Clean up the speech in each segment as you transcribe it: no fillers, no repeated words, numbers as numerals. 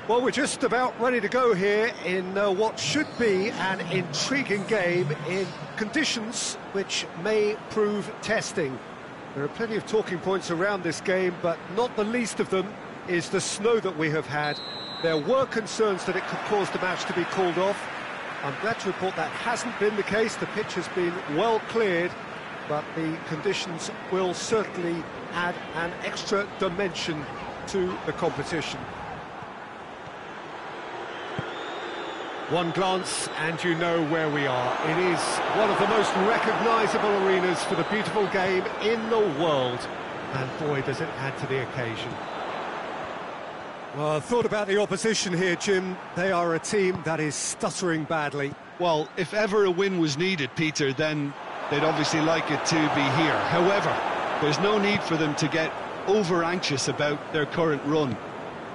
Well, we're just about ready to go here in what should be an intriguing game in conditions which may prove testing. There are plenty of talking points around this game, but not the least of them is the snow that we have had. There were concerns that it could cause the match to be called off. I'm glad to report that hasn't been the case. The pitch has been well cleared, but the conditions will certainly add an extra dimension to the competition. One glance and you know where we are. It is one of the most recognisable arenas for the beautiful game in the world. And boy, does it add to the occasion. Well, I thought about the opposition here, Jim. They are a team that is stuttering badly. Well, if ever a win was needed, Peter, then they'd obviously like it to be here. However, there's no need for them to get over-anxious about their current run.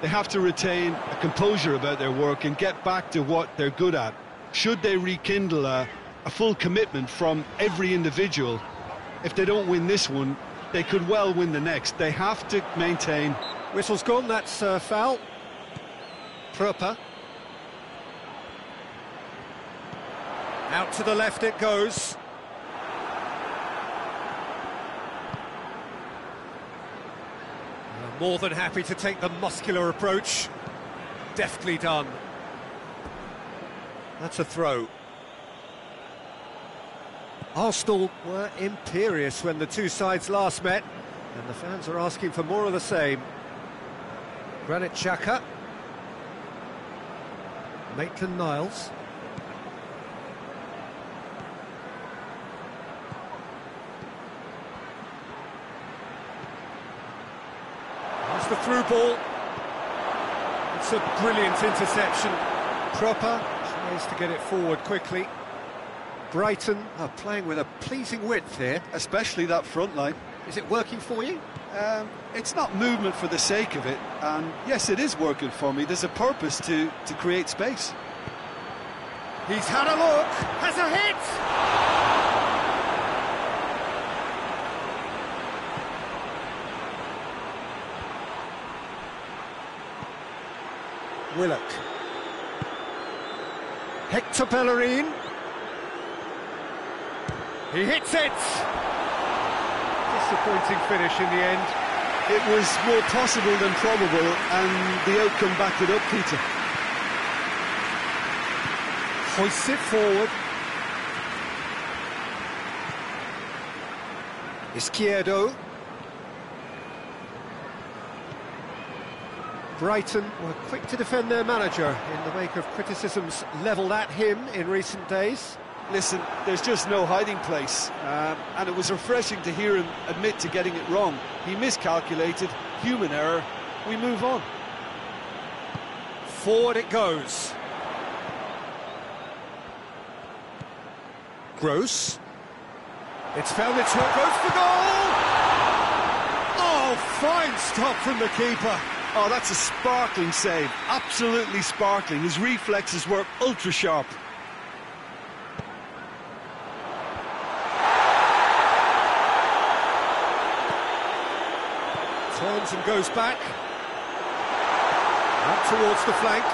They have to retain a composure about their work and get back to what they're good at. Should they rekindle a full commitment from every individual, if they don't win this one, they could well win the next. They have to maintain. Whistle's gone, that's foul. Proper. Out to the left it goes. More than happy to take the muscular approach. Deftly done. That's a throw. Arsenal were imperious when the two sides last met, and the fans are asking for more of the same. Granit Xhaka. Maitland-Niles. The through ball. It's a brilliant interception. Proper tries to get it forward quickly. Brighton are playing with a pleasing width here. Especially that front line. Is it working for you? It's not movement for the sake of it, and yes, it is working for me. There's a purpose to create space. He's had a look, has a hit! Willock. Hector Bellerin. He hits it! Disappointing finish in the end. It was more possible than probable, and the outcome backed it up, Peter. Hoists it forward. Izquierdo. Brighton were quick to defend their manager in the wake of criticisms levelled at him in recent days. Listen, there's just no hiding place, and it was refreshing to hear him admit to getting it wrong. He miscalculated, human error, we move on. Forward it goes. Gross. It's found its hook, goes for goal! Oh, fine stop from the keeper. Oh, that's a sparkling save, absolutely sparkling. His reflexes were ultra-sharp. Turns and goes back. Up towards the flank.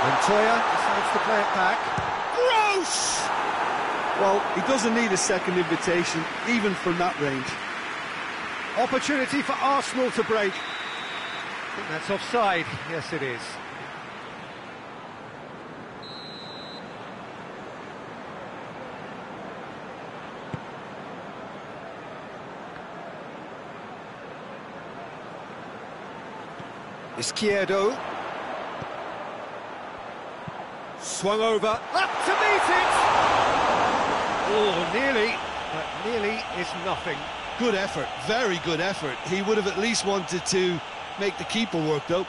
Montoya decides to play it back. Gross! Well, he doesn't need a second invitation, even from that range. Opportunity for Arsenal to break. I think that's offside. Yes, it is. Izquierdo. Swung over. Up to meet it! Oh, nearly. But nearly is nothing. Good effort, very good effort. He would have at least wanted to make the keeper work, though.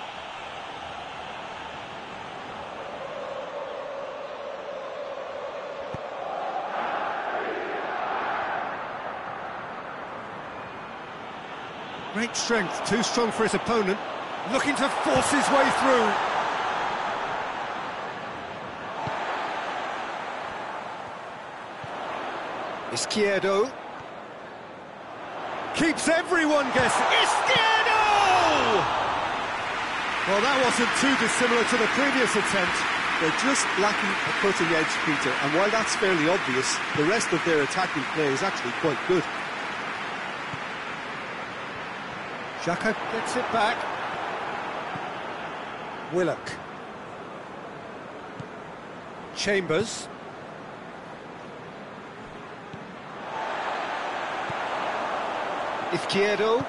Great strength, too strong for his opponent. Looking to force his way through. Izquierdo. Keeps everyone guessing. Izquierdo! Well, that wasn't too dissimilar to the previous attempt. They're just lacking a cutting edge, Peter, and while that's fairly obvious, the rest of their attacking play is actually quite good. Xhaka gets it back. Willock. Chambers. Izquierdo.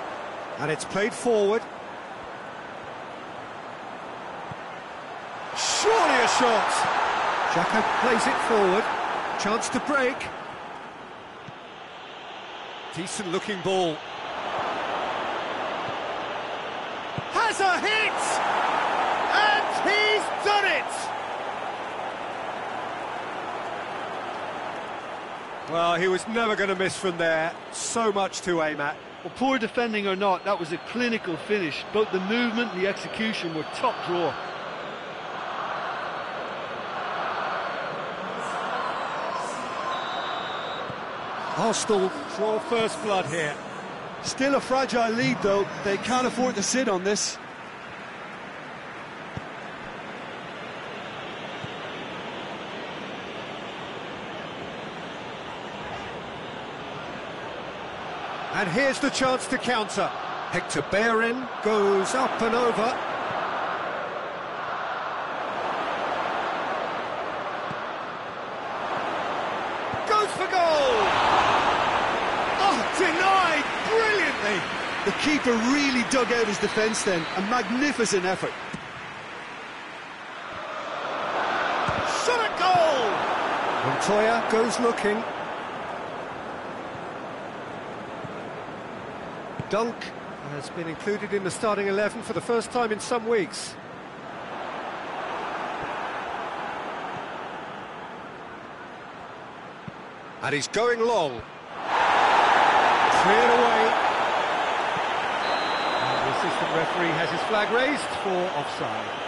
And it's played forward. Surely a shot! Xhaka plays it forward. Chance to break. Decent looking ball. Has a hit! And he's done it! Well, he was never going to miss from there. So much to aim at. Well, poor defending or not, that was a clinical finish. Both the movement and the execution were top drawer. Arsenal draw first blood here. Still a fragile lead, though. They can't afford to sit on this. And here's the chance to counter. Hector Bellerin goes up and over. Goes for goal! Oh, denied brilliantly! The keeper really dug out his defence then. A magnificent effort. Shot at goal! Montoya goes looking. Dunk has been included in the starting 11 for the first time in some weeks. And he's going long. Cleared away. And the assistant referee has his flag raised for offside.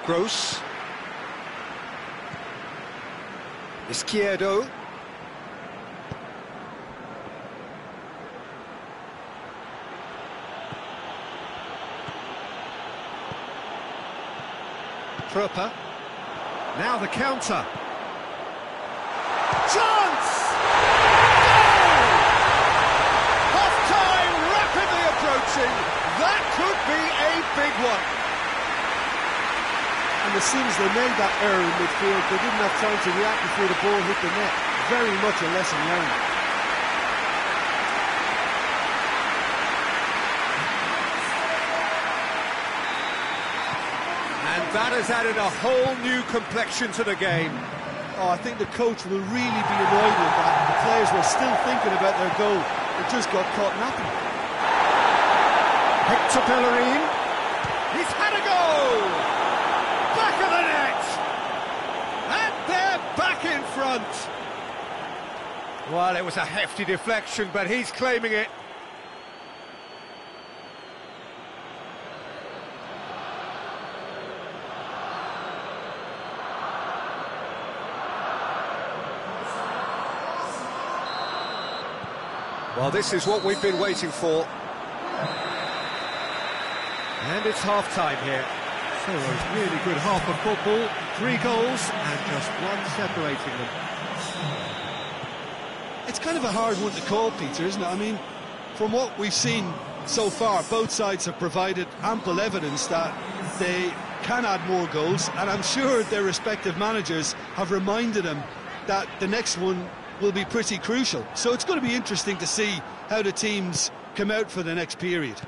Gross. Izquierdo. Proper. Now the counter. Chance! Goal! Half-time rapidly approaching. That could be a big one. And as soon as they made that error in midfield, they didn't have time to react before the ball hit the net. Very much a lesson learned. And that has added a whole new complexion to the game. Oh, I think the coach will really be annoyed with that. The players were still thinking about their goal. They just got caught napping. Hector Bellerin. He's had a go! Back of the net! And they're back in front! Well, it was a hefty deflection, but he's claiming it. Well, this is what we've been waiting for. And it's half-time here. So a really good half of football, 3 goals and just one separating them. It's kind of a hard one to call, Peter, isn't it? I mean, from what we've seen so far, both sides have provided ample evidence that they can add more goals, and I'm sure their respective managers have reminded them that the next one will be pretty crucial. So it's going to be interesting to see how the teams come out for the next period.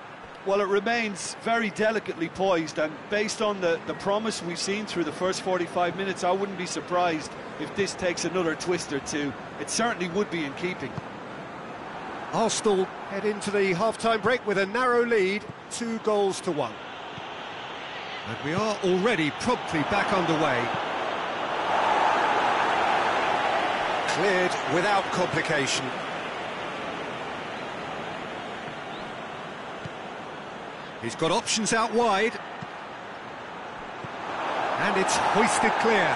Well, it remains very delicately poised, and based on the promise we've seen through the first 45 minutes, I wouldn't be surprised if this takes another twist or two. It certainly would be in keeping. Arsenal head into the half-time break with a narrow lead, 2 goals to 1. And we are already promptly back underway. Cleared without complication. He's got options out wide. And it's hoisted clear.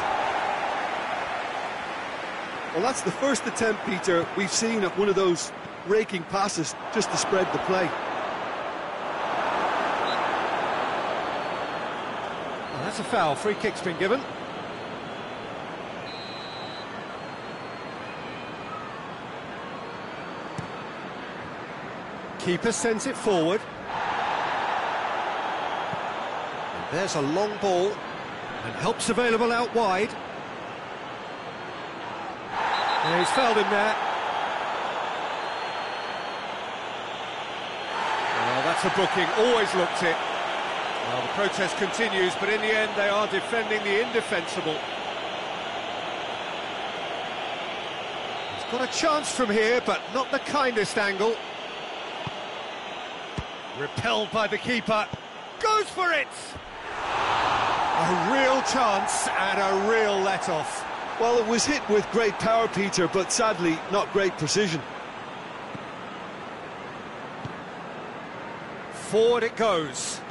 Well, that's the first attempt, Peter, we've seen at one of those raking passes just to spread the play. Well, that's a foul. Free kick's been given. Keeper sends it forward. And there's a long ball, and help's available out wide. And he's fouled him there. Well, that's a booking, always looked it. Well, the protest continues, but in the end they are defending the indefensible. He's got a chance from here, but not the kindest angle. Repelled by the keeper, goes for it! A real chance and a real let-off. Well, it was hit with great power, Peter, but sadly not great precision. Forward it goes.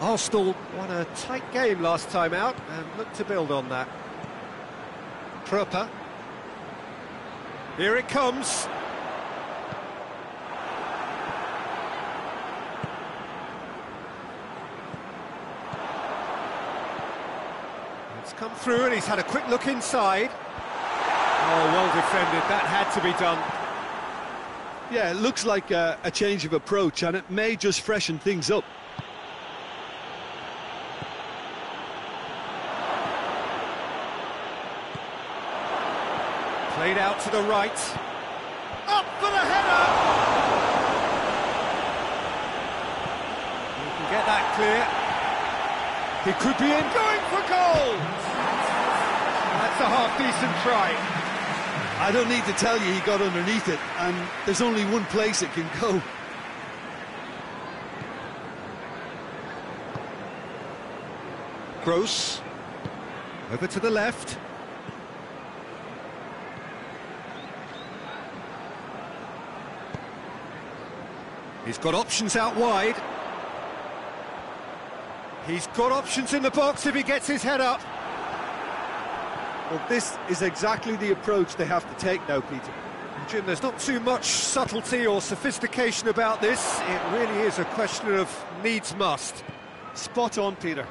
Arsenal won a tight game last time out and look to build on that. Proper. Here it comes. It's come through and he's had a quick look inside. Oh, well defended. That had to be done. Yeah, it looks like a change of approach, and it may just freshen things up. Played out to the right. Up for the header! He can get that clear. He could be in, going for goal! That's a half-decent try. I don't need to tell you he got underneath it, and there's only one place it can go. Gross. Over to the left. He's got options out wide. He's got options in the box if he gets his head up. Well, this is exactly the approach they have to take now, Peter. Jim, there's not too much subtlety or sophistication about this. It really is a question of needs must. Spot on, Peter.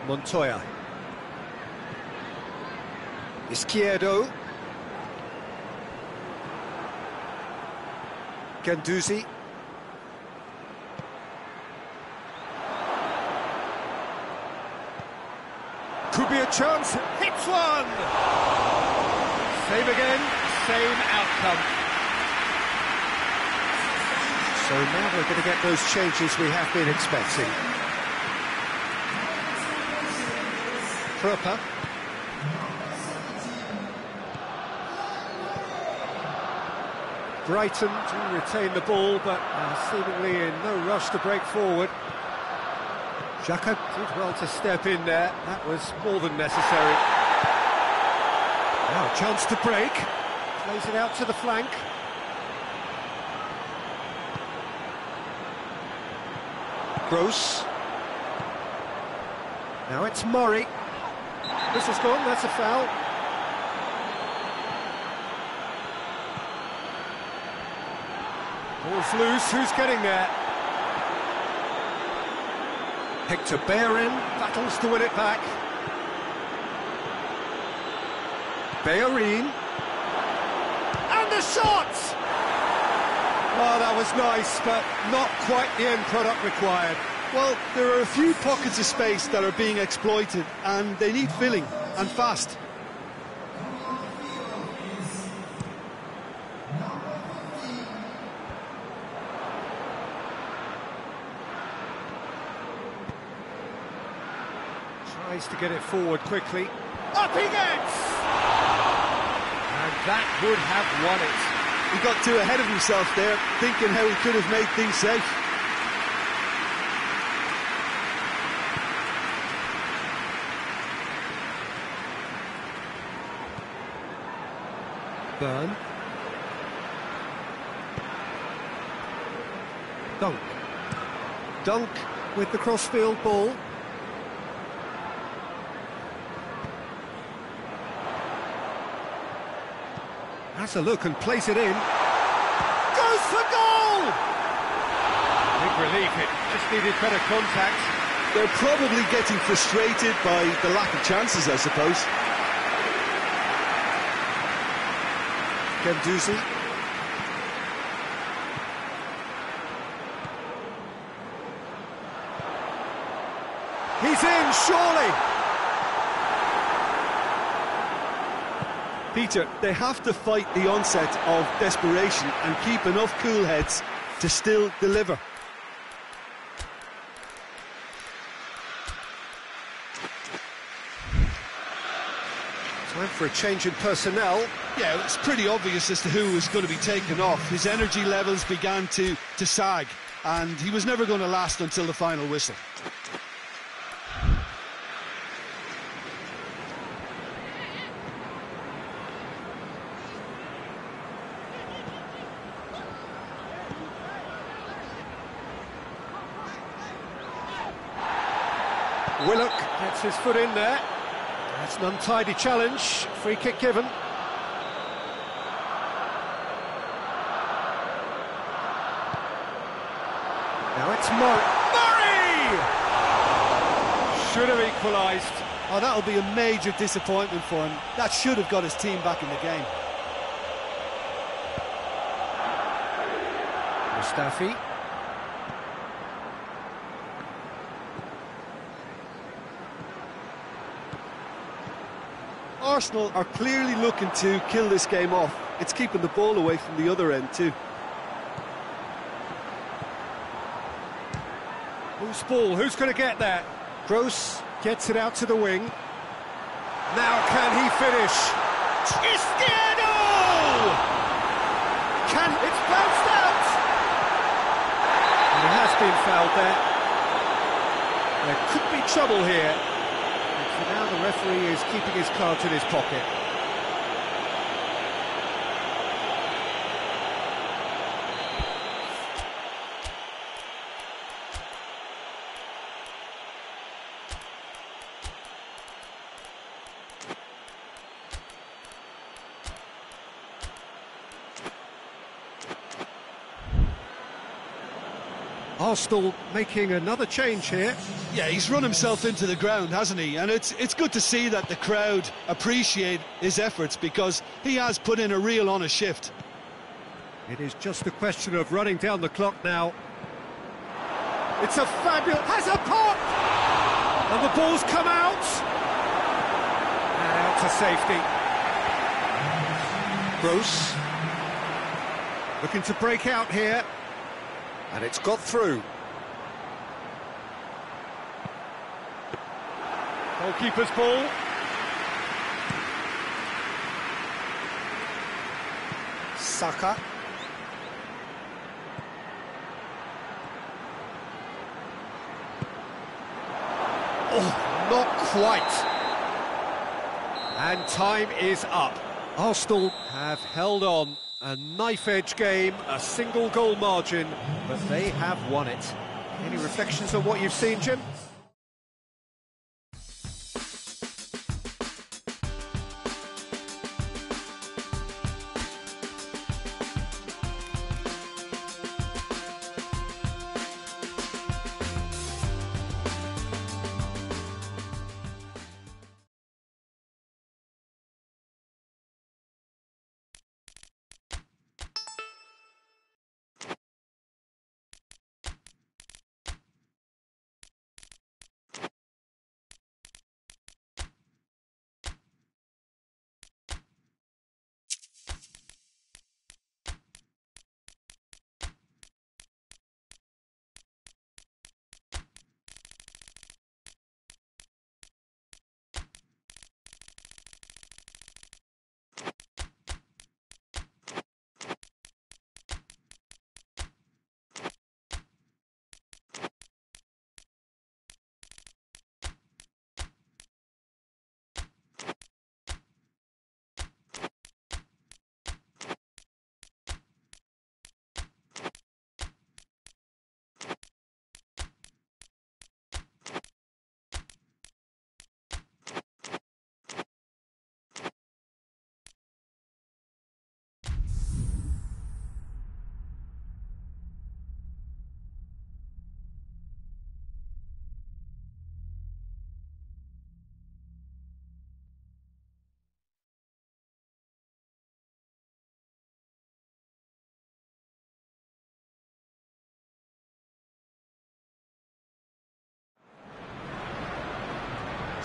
Montoya. Izquierdo. Ganduzi. Could be a chance. Hits one! Same again, same outcome. So now we're going to get those changes we have been expecting. Proper. Brighton do retain the ball, but seemingly in no rush to break forward. Xhaka did well to step in there. That was more than necessary. Now a chance to break. Plays it out to the flank. Gross. Now it's Murray. This has gone, that's a foul. Ball's loose, who's getting there? Hector Bellerin battles to win it back. Bellerin. And the shot! Oh, that was nice, but not quite the end product required. Well, there are a few pockets of space that are being exploited, and they need filling, and fast. Tries to get it forward quickly. Up he gets! And that would have won it. He got too ahead of himself there, thinking how he could have made things safe. Burn. Dunk. Dunk with the crossfield ball. Has a look and plays it in. Goes for goal! Big relief, it just needed better contact. They're probably getting frustrated by the lack of chances, I suppose. Gendouzi. He's in, surely! Peter, they have to fight the onset of desperation and keep enough cool heads to still deliver. Time for a change in personnel. Yeah, it's pretty obvious as to who was going to be taken off. His energy levels began to sag, and he was never going to last until the final whistle. Willock gets his foot in there. That's an untidy challenge. Free kick given. Now it's Murray! Should have equalised. Oh, that'll be a major disappointment for him. That should have got his team back in the game. Mustafi. Arsenal are clearly looking to kill this game off. It's keeping the ball away from the other end too. Who's ball? Who's going to get that? Gross gets it out to the wing. Now can he finish? Cristiano! It's bounced out! And he has been fouled there. There could be trouble here. And for now the referee is keeping his cards in his pocket. Arsenal making another change here. Yeah, he's run himself into the ground, hasn't he? And it's good to see that the crowd appreciate his efforts, because he has put in a real honest shift. It is just a question of running down the clock now. It's a fabulous... has a pop! And the ball's come out! And out to safety. Gross. Looking to break out here. And it's got through. Goalkeeper's ball. Saka. Oh, not quite. And time is up. Arsenal have held on. A knife-edge game, a single goal margin, but they have won it. Any reflections on what you've seen, Jim?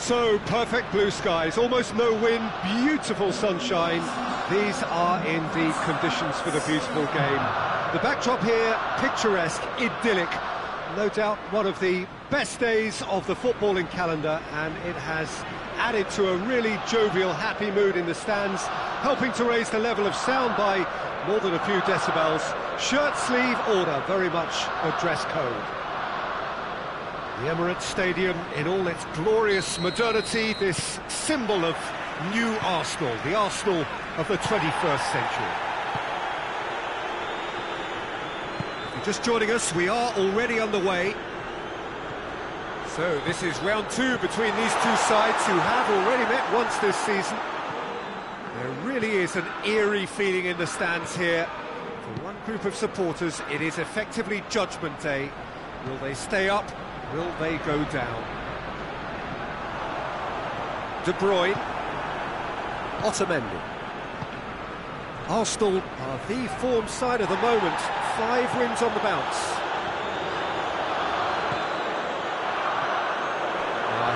So, perfect blue skies, almost no wind, beautiful sunshine. These are indeed conditions for the beautiful game. The backdrop here, picturesque, idyllic. No doubt one of the best days of the footballing calendar, and it has added to a really jovial, happy mood in the stands, helping to raise the level of sound by more than a few decibels. Shirt sleeve order, very much a dress code. The Emirates Stadium in all its glorious modernity, this symbol of new Arsenal, the Arsenal of the 21st century. If you're just joining us, we are already underway. So this is round two between these two sides who have already met once this season. There really is an eerie feeling in the stands here. For one group of supporters, it is effectively Judgment Day. Will they stay up? Will they go down? De Bruyne. Otamendi. Arsenal are the form side of the moment. 5 wins on the bounce.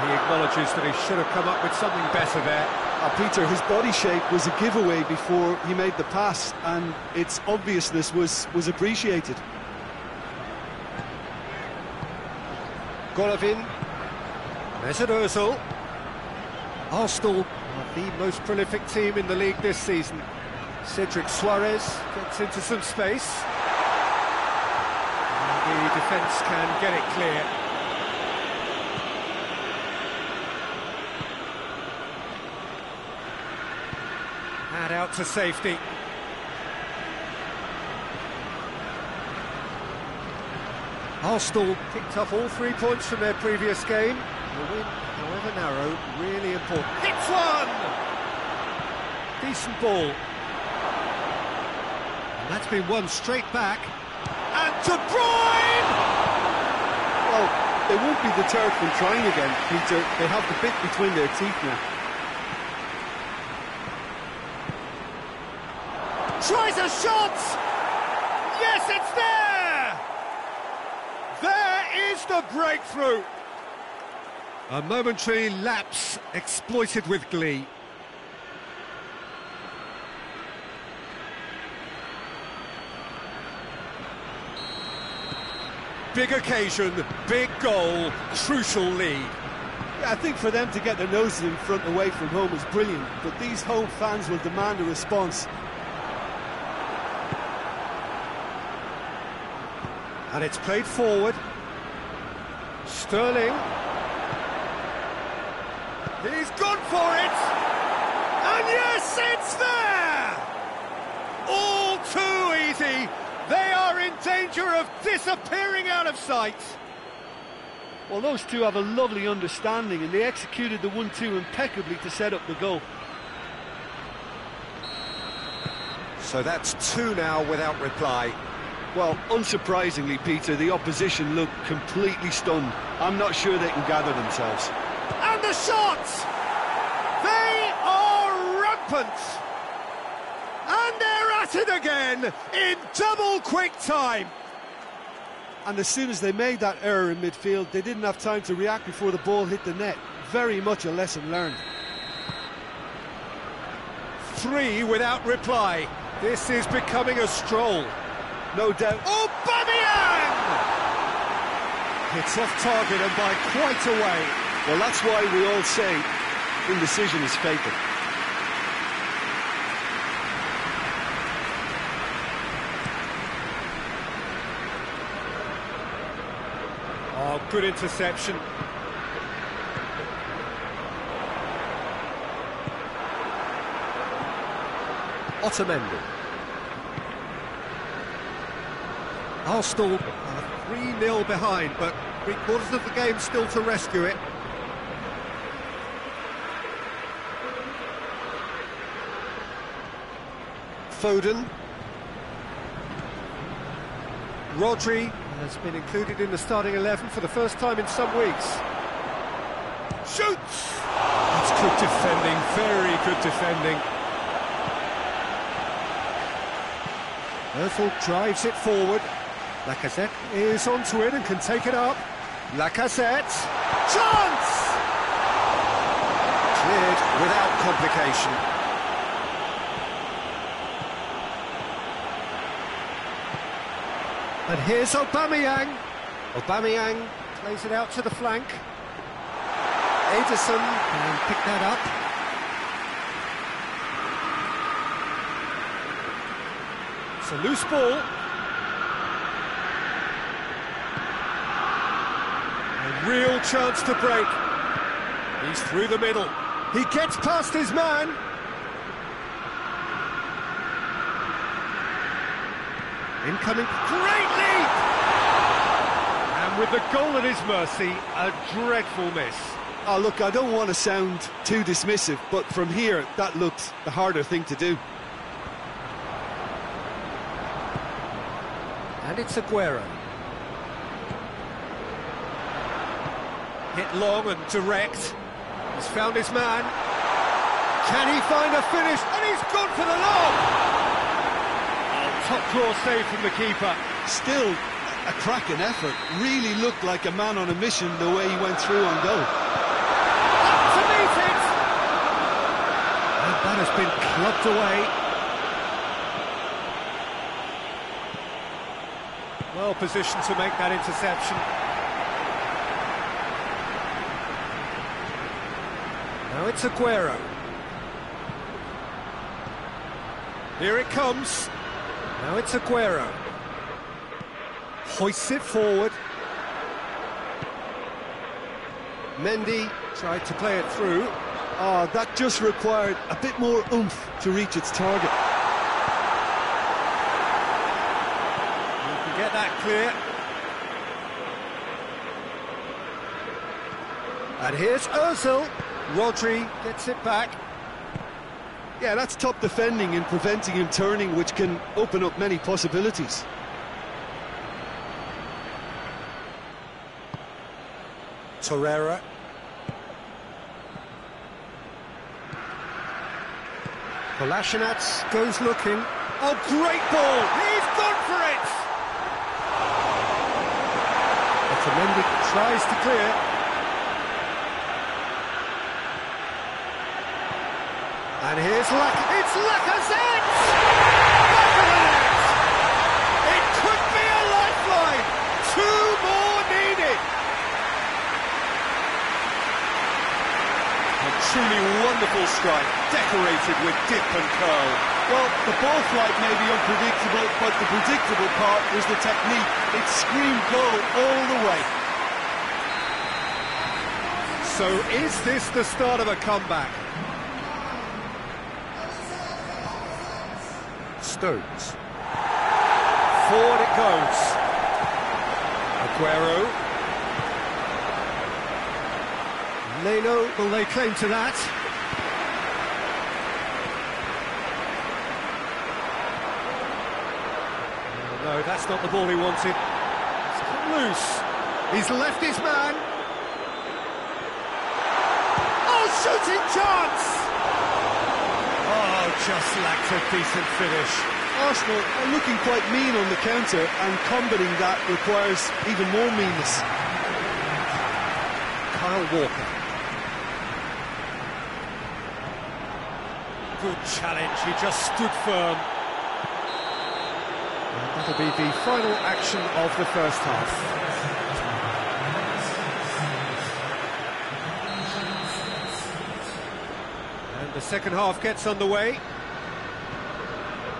He acknowledges that he should have come up with something better there. Peter, his body shape was a giveaway before he made the pass, and its obviousness was appreciated. Golovin. Mesut Ozil. Arsenal are the most prolific team in the league this season. Cedric Suarez gets into some space. And the defence can get it clear. And out to safety. Arsenal picked up all 3 points from their previous game. The win, however narrow, really important. Hits one! Decent ball. And that's been won straight back. And De Bruyne! Well, they won't be deterred from trying again, Peter. They have the bit between their teeth now. Tries a shot! Yes, it's there! There is the breakthrough! A momentary lapse exploited with glee. Big occasion, big goal, crucial lead. Yeah, I think for them to get their noses in front away from home is brilliant, but these home fans will demand a response. And it's played forward. Sterling. He's gone for it! And yes, it's there! All too easy. They are in danger of disappearing out of sight. Well, those two have a lovely understanding, and they executed the 1-2 impeccably to set up the goal. So that's 2 now without reply. Well, unsurprisingly, Peter, the opposition look completely stunned. I'm not sure they can gather themselves. And the shots! They are rampant! And they're at it again in double quick time! And as soon as they made that error in midfield, they didn't have time to react before the ball hit the net. Very much a lesson learned. 3 without reply. This is becoming a stroll. No doubt. Aubameyang! It's off target and by quite a way. Well, that's why we all say indecision is fatal. Oh, good interception. Otamendi. Arsenal are 3-0 behind, but 3/4 of the game still to rescue it. Foden. Rodri has been included in the starting 11 for the first time in some weeks. Shoots! That's good defending, very good defending. Ozil drives it forward. Lacazette is onto it and can take it up. Lacazette. Chance! Cleared without complication. And here's Aubameyang. Aubameyang plays it out to the flank. Ederson can pick that up. It's a loose ball. A real chance to break. He's through the middle. He gets past his man. Incoming. Great leap! And with the goal at his mercy, a dreadful miss. Oh, look, I don't want to sound too dismissive, but from here, that looked the harder thing to do. And it's Aguero. Hit long and direct. He's found his man. Can he find a finish? And he's gone for the lob! Oh, top claw save from the keeper. Still, a cracking effort. Really looked like a man on a mission the way he went through on goal. Up to meet it! And that has been clubbed away. Well positioned to make that interception. Now it's Aguero. Here it comes. Now it's Aguero. Hoists it forward. Mendy tried to play it through. Oh, that just required a bit more oomph to reach its target. You can get that clear. And here's Ozil. Rodri gets it back. Yeah, that's top defending and preventing him turning, which can open up many possibilities. Torreira. Kolasinac goes looking. Oh, great ball! He's gone for it! Otamendi tries to clear. And here's it's Lacazette! Back of the net! It could be a lifeline! 2 more needed! A truly wonderful strike, decorated with dip and curl. Well, the ball flight may be unpredictable, but the predictable part was the technique. It screamed goal all the way. So is this the start of a comeback? Stones. Forward it goes. Aguero. Leno will lay claim to that. No, that's not the ball he wanted. It's come loose. He's left his man. Oh, shooting chance! Oh, just lacked a decent finish. Arsenal are looking quite mean on the counter, and combating that requires even more meanness. Kyle Walker. Good challenge, he just stood firm. And that'll be the final action of the first half. And the second half gets underway.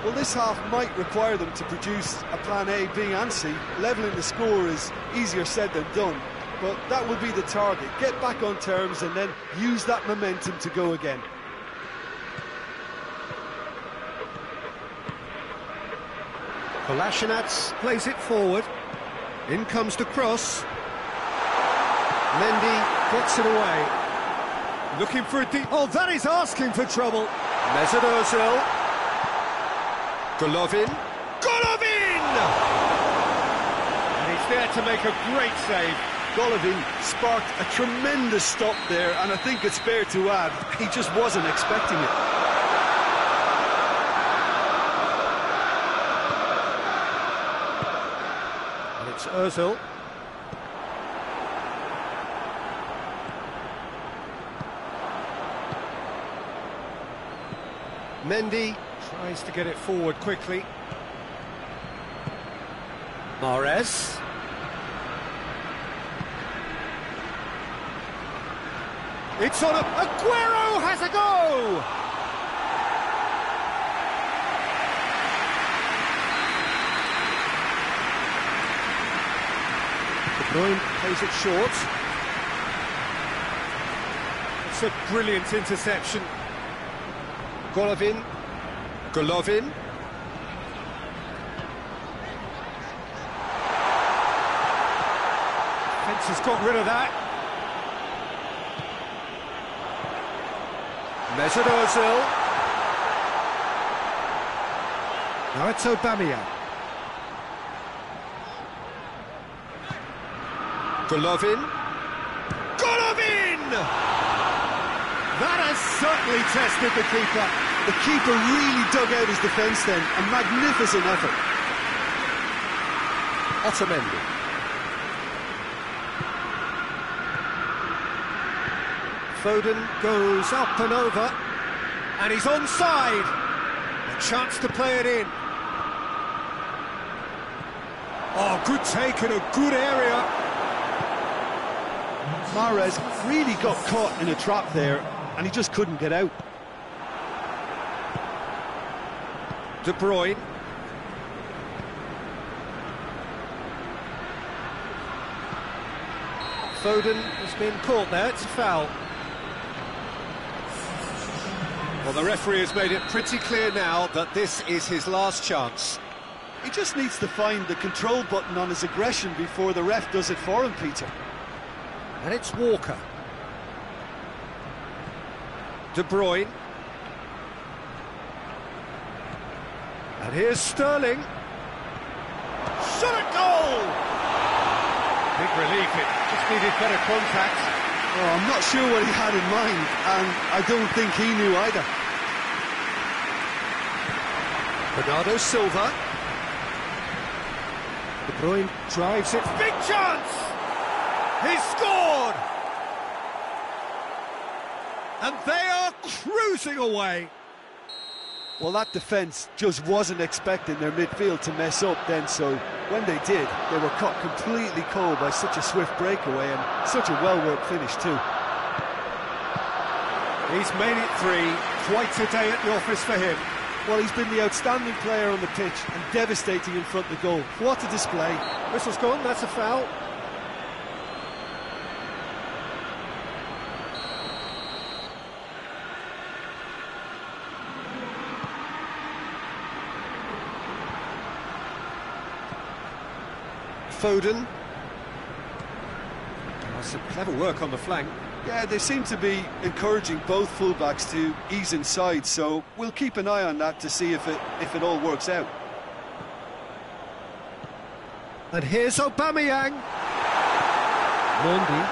Well, this half might require them to produce a plan A, B and C. Levelling the score is easier said than done, but that will be the target. Get back on terms and then use that momentum to go again. Kolasinac plays it forward. In comes the cross. Mendy gets it away. Looking for a deep... Oh, that is asking for trouble. Mesut Ozil. Golovin. Golovin! And he's there to make a great save. Golovin sparked a tremendous stop there, and I think it's fair to add, he just wasn't expecting it. And it's Ozil. Mendy tries to get it forward quickly. Mahrez. It's on. Aguero has a go! De Bruyne plays it short. It's a brilliant interception. Golovin. Fence has got rid of that. Mesut Ozil. Now it's Aubameyang. Golovin! That has certainly tested the keeper. The keeper really dug out his defence then. A magnificent effort. Otamendi. Foden goes up and over, and he's onside. A chance to play it in. Oh, good take in a good area. Mahrez really got caught in a trap there, and he just couldn't get out. De Bruyne. Foden has been caught there, it's a foul. Well, the referee has made it pretty clear now that this is his last chance. He just needs to find the control button on his aggression before the ref does it for him, Peter. And it's Walker. De Bruyne. And here's Sterling. Shot at goal! Big relief, it just needed better contact. Oh, I'm not sure what he had in mind, and I don't think he knew either. Bernardo Silva. De Bruyne drives it. Big chance! He's scored! And they are cruising away. Well, that defence just wasn't expecting their midfield to mess up then, so when they did, they were caught completely cold by such a swift breakaway and such a well-worked finish too. He's made it three, quite a day at the office for him. Well, he's been the outstanding player on the pitch and devastating in front of the goal. What a display. Whistle's gone, that's a foul. Foden. Oh, some clever work on the flank. Yeah, they seem to be encouraging both fullbacks to ease inside, so we'll keep an eye on that to see if it all works out. And here's Aubameyang. Mendy.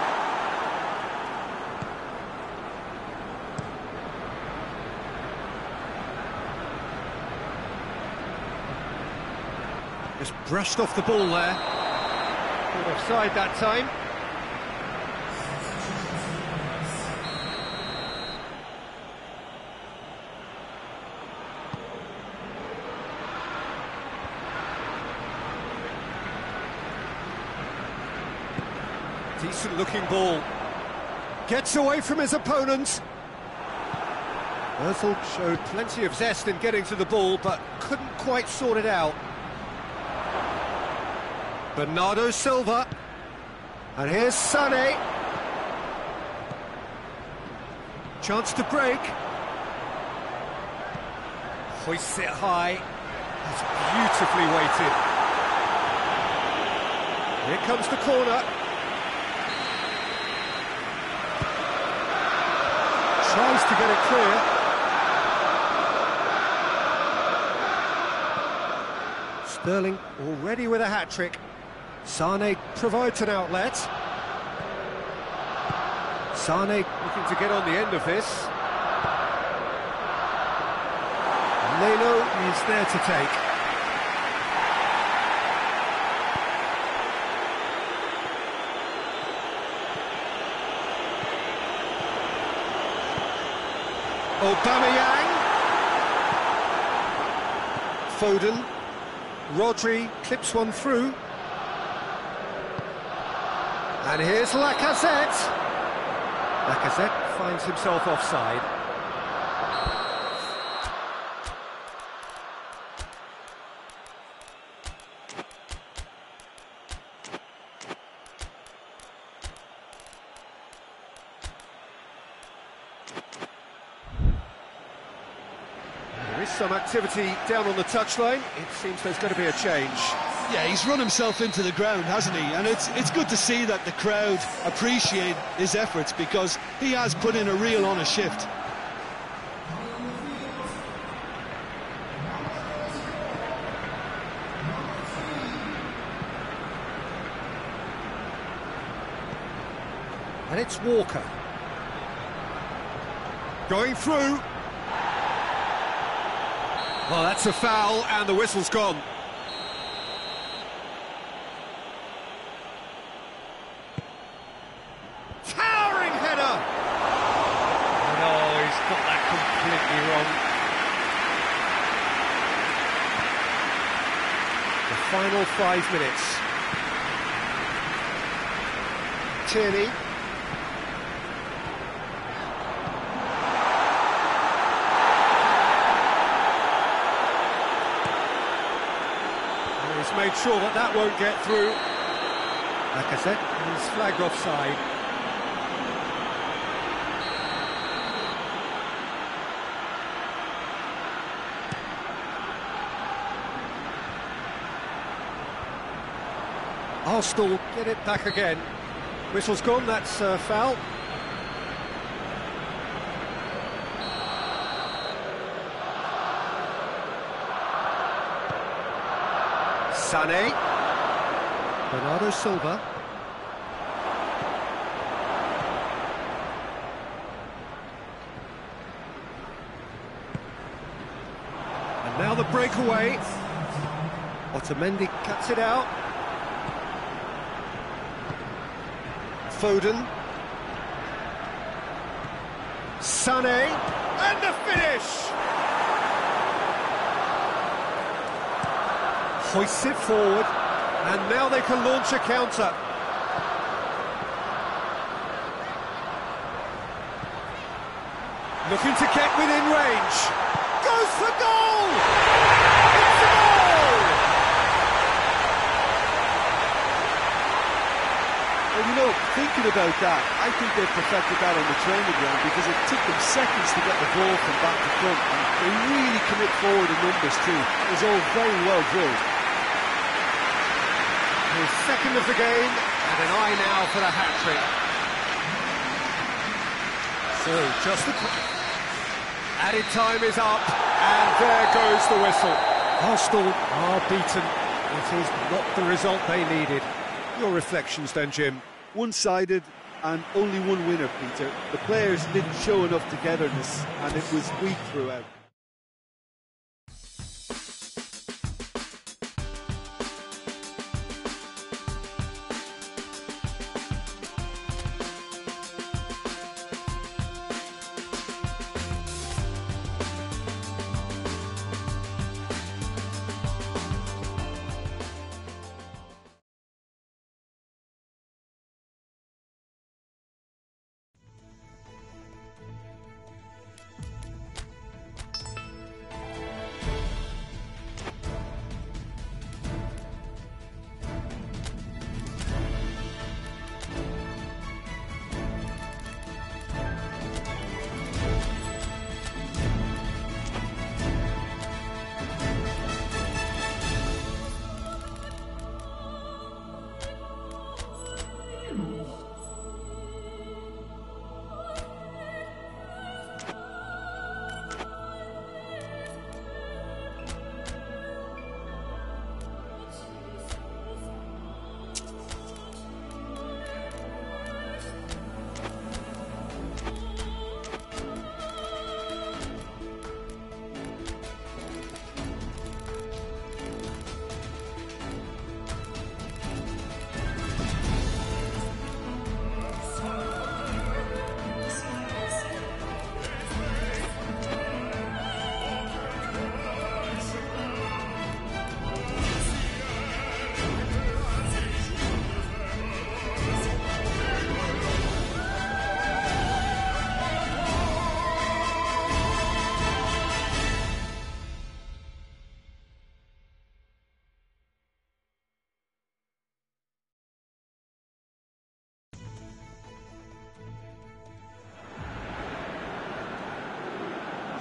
Just brushed off the ball there. Caught offside that time. Decent looking ball. Gets away from his opponents. Ozil showed plenty of zest in getting to the ball, but couldn't quite sort it out. Bernardo Silva. And here's Sané. Chance to break. Hoists it high. It's beautifully weighted. Here comes the corner. Tries to get it clear. Sterling already with a hat-trick. Sané provides an outlet. Sané looking to get on the end of this. Leno is there to take. Aubameyang. Foden. Rodri clips one through. And here's Lacazette. Lacazette finds himself offside. There is some activity down on the touchline. It seems there's going to be a change. Yeah, he's run himself into the ground, hasn't he? And it's good to see that the crowd appreciate his efforts, because he has put in a real honest shift. And it's Walker. Going through. Well, that's a foul, and the whistle's gone. Towering header! No, he's got that completely wrong. The final 5 minutes. Tierney. He's made sure that that won't get through. Lacazette is flagged offside. Arsenal get it back again. Whistle's gone, that's a foul. Sané. Bernardo Silva. And now the breakaway. Otamendi cuts it out. Foden. Sané. And the finish! Hoists it forward, and now they can launch a counter. Looking to get within range. Goes for goal! It's a goal! Well, you know, thinking about that, I think they've perfected that on the training ground, because it took them seconds to get the ball from back to front, and they really commit forward in numbers too. It was all very well drilled. His second of the game, and an eye now for the hat-trick. So, just the... Added time is up, and there goes the whistle. Arsenal are beaten. It is not the result they needed. Your reflections then, Jim? One-sided and only one winner, Peter. The players didn't show enough togetherness, and it was weak throughout.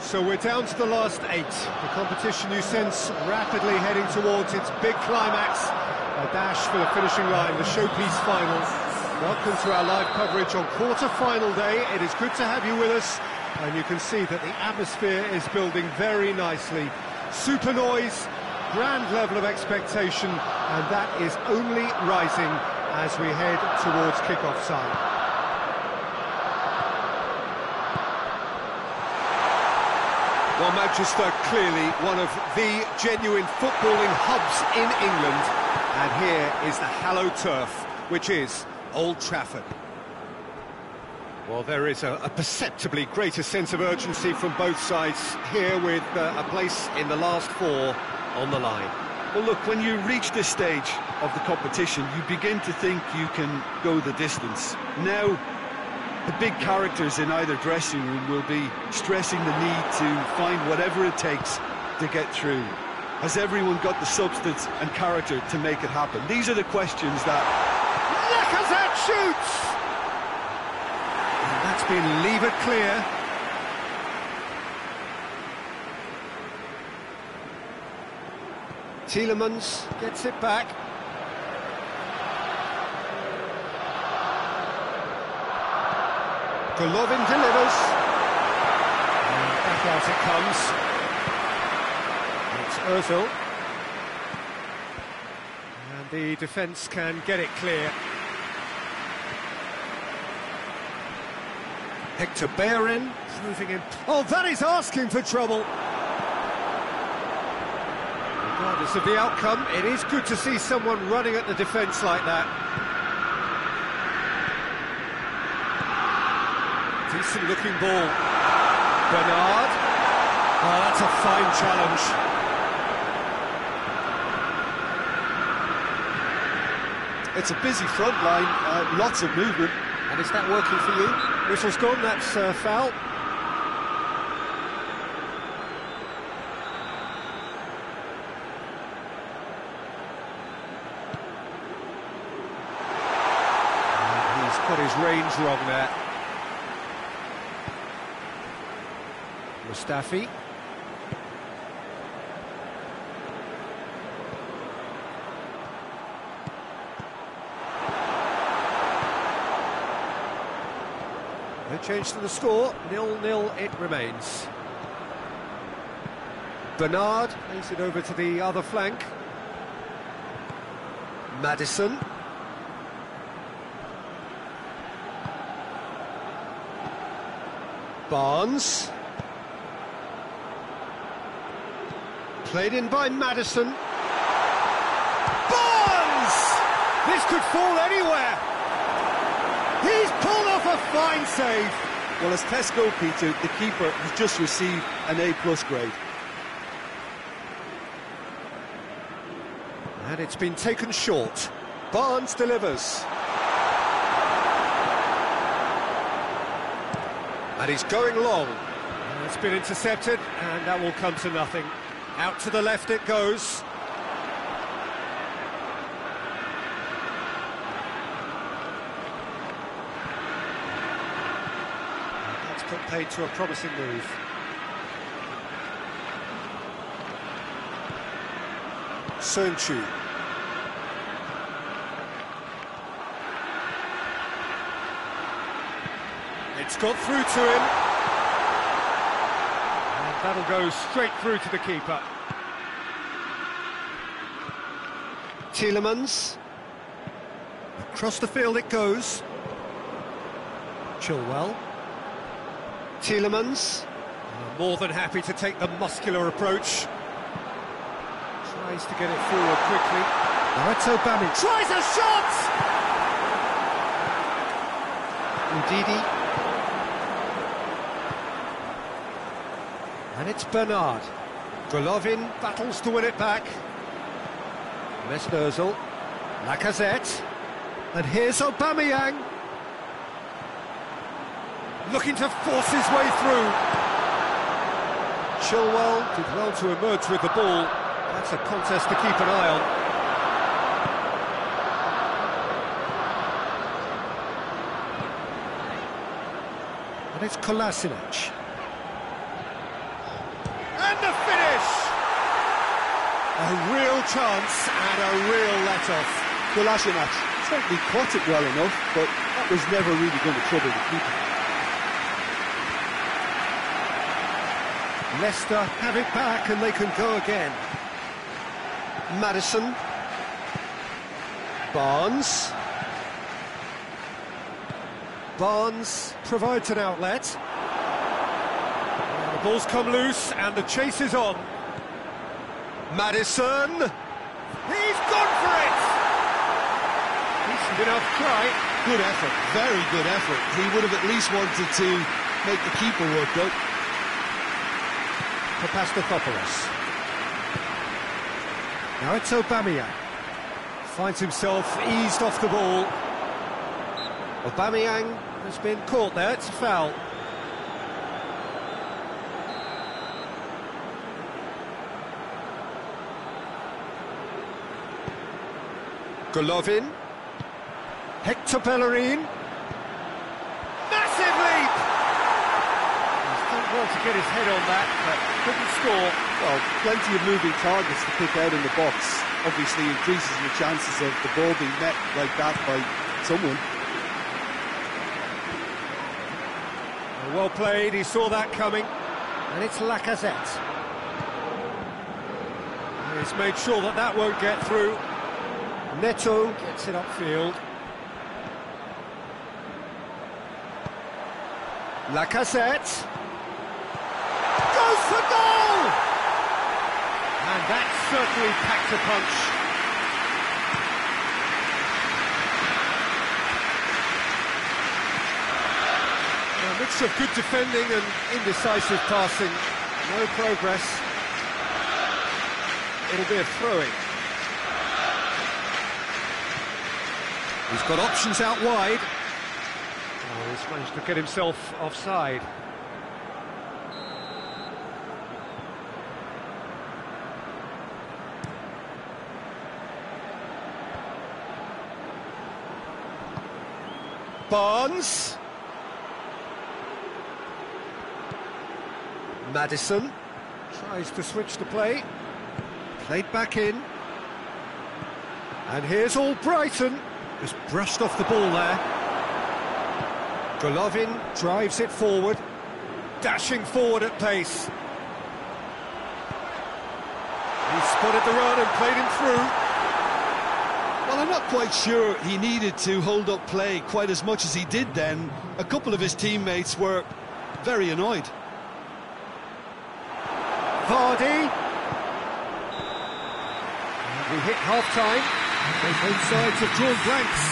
So we're down to the last 8. The competition, you sense, rapidly heading towards its big climax. A dash for the finishing line, the showpiece final. Welcome to our live coverage on quarter-final day. It is good to have you with us, and you can see that the atmosphere is building very nicely. Super noise, grand level of expectation, and that is only rising as we head towards kick-off time. Well, Manchester, clearly one of the genuine footballing hubs in England, and here is the hallowed turf, which is Old Trafford. Well, there is a perceptibly greater sense of urgency from both sides here, with a place in the last 4 on the line. Well, look, when you reach this stage of the competition, you begin to think you can go the distance. Now, the big characters in either dressing room will be stressing the need to find whatever it takes to get through. Has everyone got the substance and character to make it happen? These are the questions that... Lacazette shoots! And that's been levered clear. Tielemans gets it back. Golovin delivers. And back out it comes. It's Ozil. And the defence can get it clear. Hector Bellerin proving in... Oh, that is asking for trouble. Regardless of the outcome, it is good to see someone running at the defence like that. Decent looking ball. Bernard. Oh, that's a fine challenge. It's a busy front line, lots of movement. And is that working for you? Whistle's gone, that's foul. And he's got his range wrong there. Mustafi. No change to the score, 0-0 it remains. Bernard plays it over to the other flank. Maddison. Barnes. Played in by Maddison. Barnes! This could fall anywhere. He's pulled off a fine save. Well, as tests go, Peter, the keeper has just received an A+ grade. And it's been taken short. Barnes delivers. And he's going long. And it's been intercepted, and that will come to nothing. Out to the left it goes. That's put paid to a promising move. Sönchu. It's got through to him. And that'll go straight through to the keeper. Tielemans. Across the field it goes. Chilwell. Tielemans. More than happy to take the muscular approach. Tries to get it forward quickly. Now it's Aubameyang. Tries a shot! Ndidi. And it's Bernard. Golovin battles to win it back. Mesut Ozil. Lacazette. And here's Aubameyang. Looking to force his way through. Chilwell did well to emerge with the ball. That's a contest to keep an eye on. And it's Kolasinac. A real chance and a real let-off. Kolasinac certainly caught it well enough, but that was never really going to trouble the keeper. Leicester have it back and they can go again. Maddison. Barnes. Barnes provides an outlet. The ball's come loose and the chase is on. Maddison. He's gone for it! Decent enough try. Good effort, very good effort. He would have at least wanted to make the keeper work though. Papastathopoulos. Now it's Aubameyang. Finds himself eased off the ball. Aubameyang has been caught there, it's a foul. Golovin. Hector Bellerin. Massive leap! He's done well to get his head on that, but couldn't score. Well, plenty of moving targets to pick out in the box. Obviously increases your chances of the ball being met like that by someone. Well played, he saw that coming. And it's Lacazette. He's made sure that that won't get through. Neto gets it upfield. Lacazette. Goes for goal! And that certainly packed a punch. A mixture of good defending and indecisive passing. No progress. It'll be a throw-in. He's got options out wide. Oh, he's managed to get himself offside. Barnes. Maddison tries to switch the play. Played back in. And here's Albrighton. Just brushed off the ball there. Golovin drives it forward. Dashing forward at pace. He spotted the run and played him through. Well, I'm not quite sure he needed to hold up play quite as much as he did then. A couple of his teammates were very annoyed. Vardy. And we hit half-time. Both sides have drawn blanks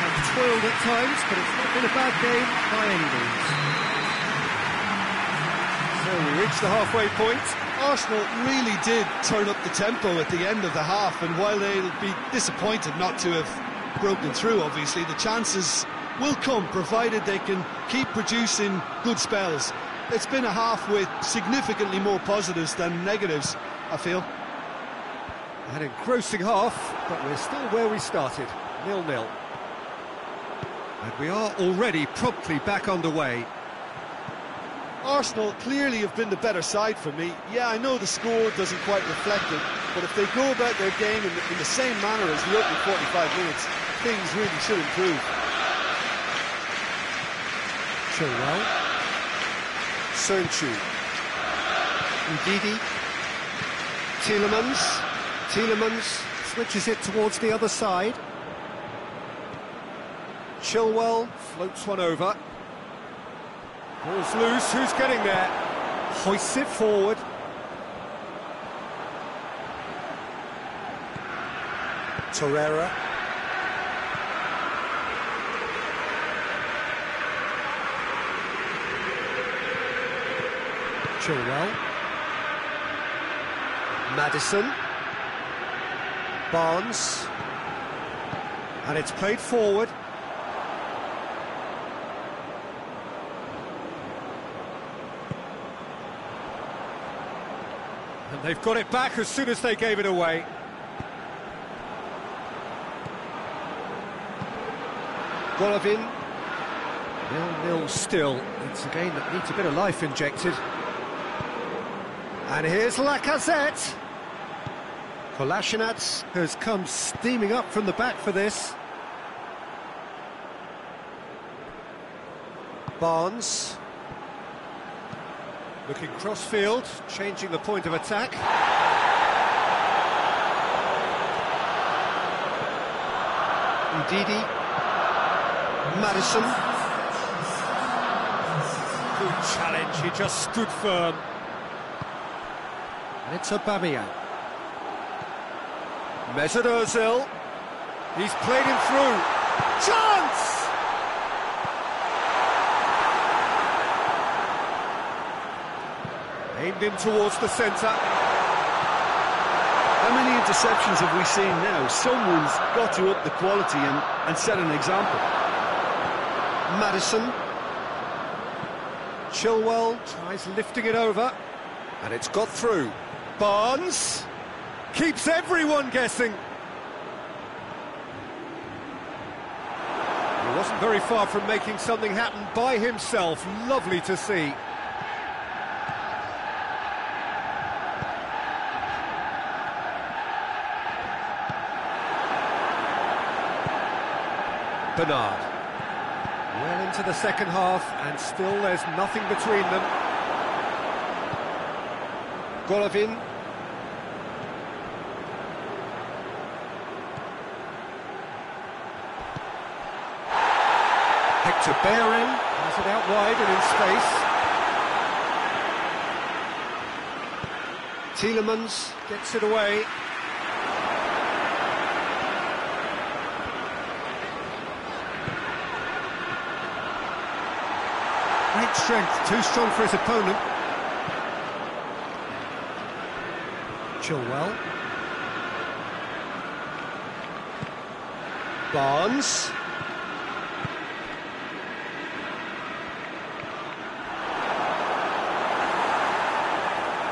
and toiled at times, but it's not been a bad game by any means. So we reach the halfway point. Arsenal really did turn up the tempo at the end of the half, and while they'll be disappointed not to have broken through, obviously, the chances will come, provided they can keep producing good spells. It's been a half with significantly more positives than negatives, I feel. An engrossing half, but we're still where we started, 0-0. And we are already promptly back underway. Arsenal clearly have been the better side for me. Yeah, I know the score doesn't quite reflect it, but if they go about their game in the same manner as the opening 45 minutes, things really should improve. Chilwell. Sonchu. Ndidi. Tielemans switches it towards the other side. Chilwell floats one over. Ball's loose, who's getting there? Hoists it forward. Torreira. Chilwell. Maddison. Barnes. And it's played forward. And they've got it back as soon as they gave it away. Golovin. 0-0 still. It's a game that needs a bit of life injected. And here's Lacazette. Kolasinac has come steaming up from the back for this. Barnes. Looking cross-field, changing the point of attack. Ndidi. Madison. Good challenge, he just stood firm. And it's Aubameyang. Mesut Ozil. He's played him through. Chance! Aimed in towards the centre. How many interceptions have we seen now? Someone's got to up the quality and set an example. Madison. Chilwell tries lifting it over. And it's got through. Barnes keeps everyone guessing. He wasn't very far from making something happen by himself. Lovely to see. Bernard. Well into the second half, and still there's nothing between them. Golovin. Hector Bellerin has it out wide and in space. Tielemans gets it away. Great strength, too strong for his opponent. Chilwell. Barnes.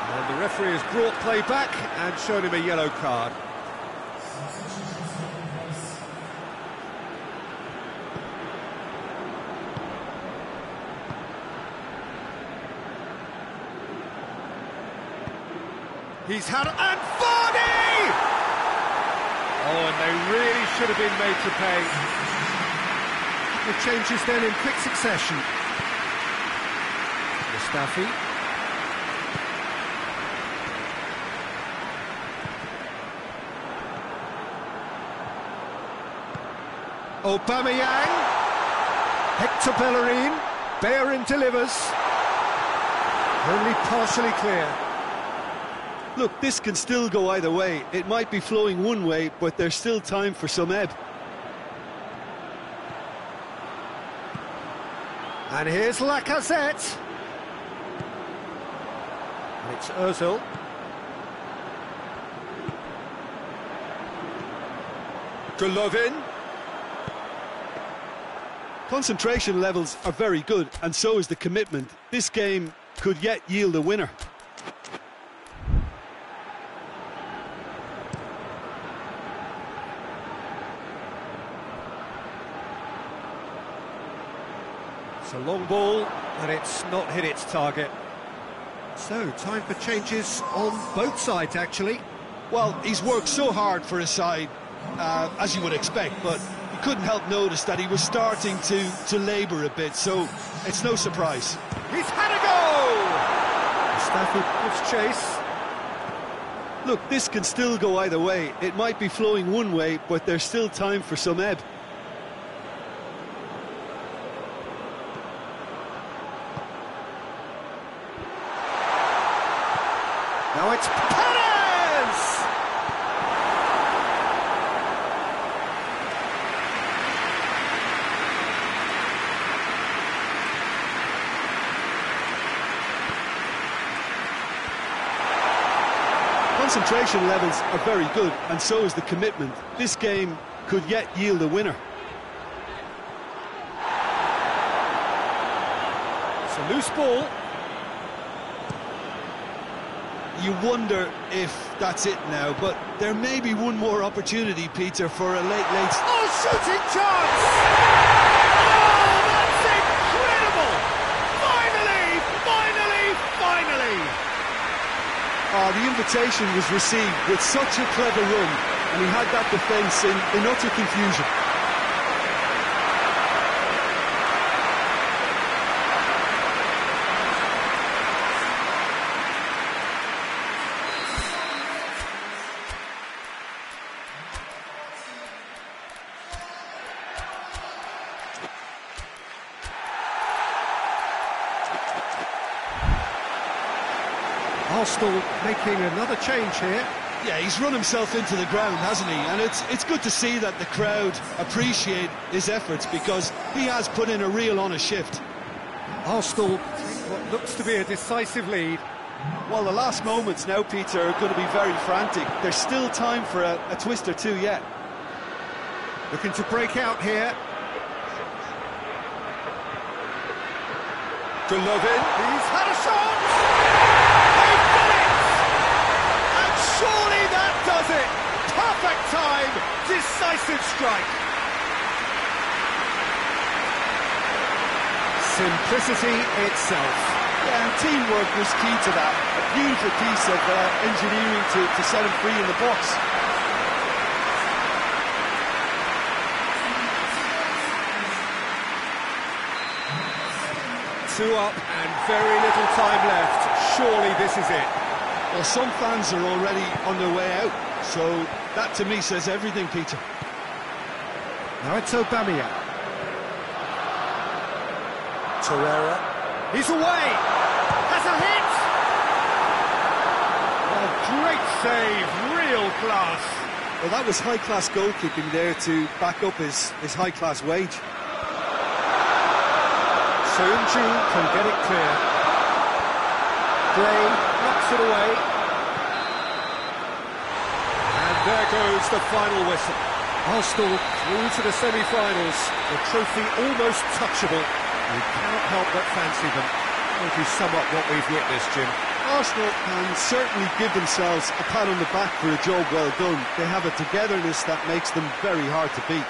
And the referee has brought play back and shown him a yellow card. He's had... and Vardy! Oh, and they really should have been made to pay. The changes then in quick succession. Mustafi. Aubameyang. Hector Bellerin. Bellerin delivers. Only partially clear. Look, this can still go either way. It might be flowing one way, but there's still time for some ebb. And here's Lacazette. And it's Ozil. Golovin. Concentration levels are very good, and so is the commitment. This game could yet yield a winner. It's a long ball, and it's not hit its target. So, time for changes on both sides, actually. Well, he's worked so hard for his side, as you would expect, but you couldn't help notice that he was starting to labour a bit, so it's no surprise. He's had a go! Mustafi gives chase. Look, this can still go either way. It might be flowing one way, but there's still time for some ebb. Now it's Perez! Concentration levels are very good, and so is the commitment. This game could yet yield a winner. It's a loose ball. You wonder if that's it now, but there may be one more opportunity, Peter, for a late... Oh, shooting chance! Oh, that's incredible! Finally! Oh, the invitation was received with such a clever run, and he had that defence in utter confusion. Arsenal making another change here. Yeah, he's run himself into the ground, hasn't he? And it's good to see that the crowd appreciate his efforts, because he has put in a real honest shift. Arsenal take what looks to be a decisive lead. Well, the last moments now, Peter, are going to be very frantic. There's still time for a twist or two yet. Looking to break out here. Golovin, he's had a shot! They've done it! And surely that does it! Perfect time, decisive strike. Simplicity itself. Yeah, and teamwork was key to that. A beautiful piece of engineering to set him free in the box. Two up and very little time left. Surely this is it. Well, some fans are already on their way out, so that to me says everything, Peter. Now it's Aubameyang. Torreira. He's away! Has a hit! Oh, great save, real class. Well, that was high-class goalkeeping there to back up his high-class wage. Soon-Ju can get it clear. Gray knocks it away. And there goes the final whistle. Arsenal through to the semi-finals. The trophy almost touchable. You cannot help but fancy them. How would you sum up what we've witnessed, Jim? Arsenal can certainly give themselves a pat on the back for a job well done. They have a togetherness that makes them very hard to beat.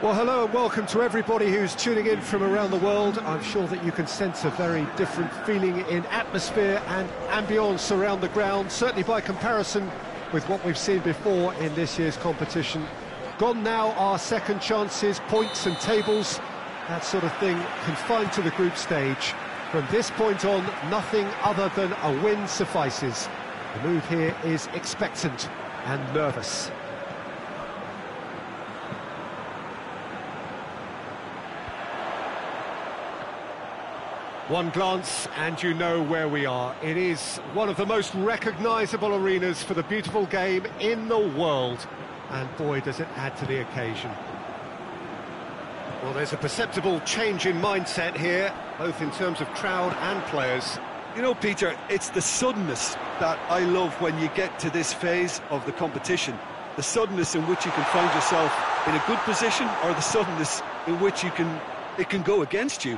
Well, hello and welcome to everybody who's tuning in from around the world. I'm sure that you can sense a very different feeling in atmosphere and ambience around the ground, certainly by comparison with what we've seen before in this year's competition. Gone now are second chances, points and tables, that sort of thing confined to the group stage. From this point on, nothing other than a win suffices. The mood here is expectant and nervous. One glance and you know where we are. It is one of the most recognisable arenas for the beautiful game in the world. And boy, does it add to the occasion. Well, there's a perceptible change in mindset here, both in terms of crowd and players. You know, Peter, it's the suddenness that I love when you get to this phase of the competition. The suddenness in which you can find yourself in a good position, or the suddenness in which it can go against you.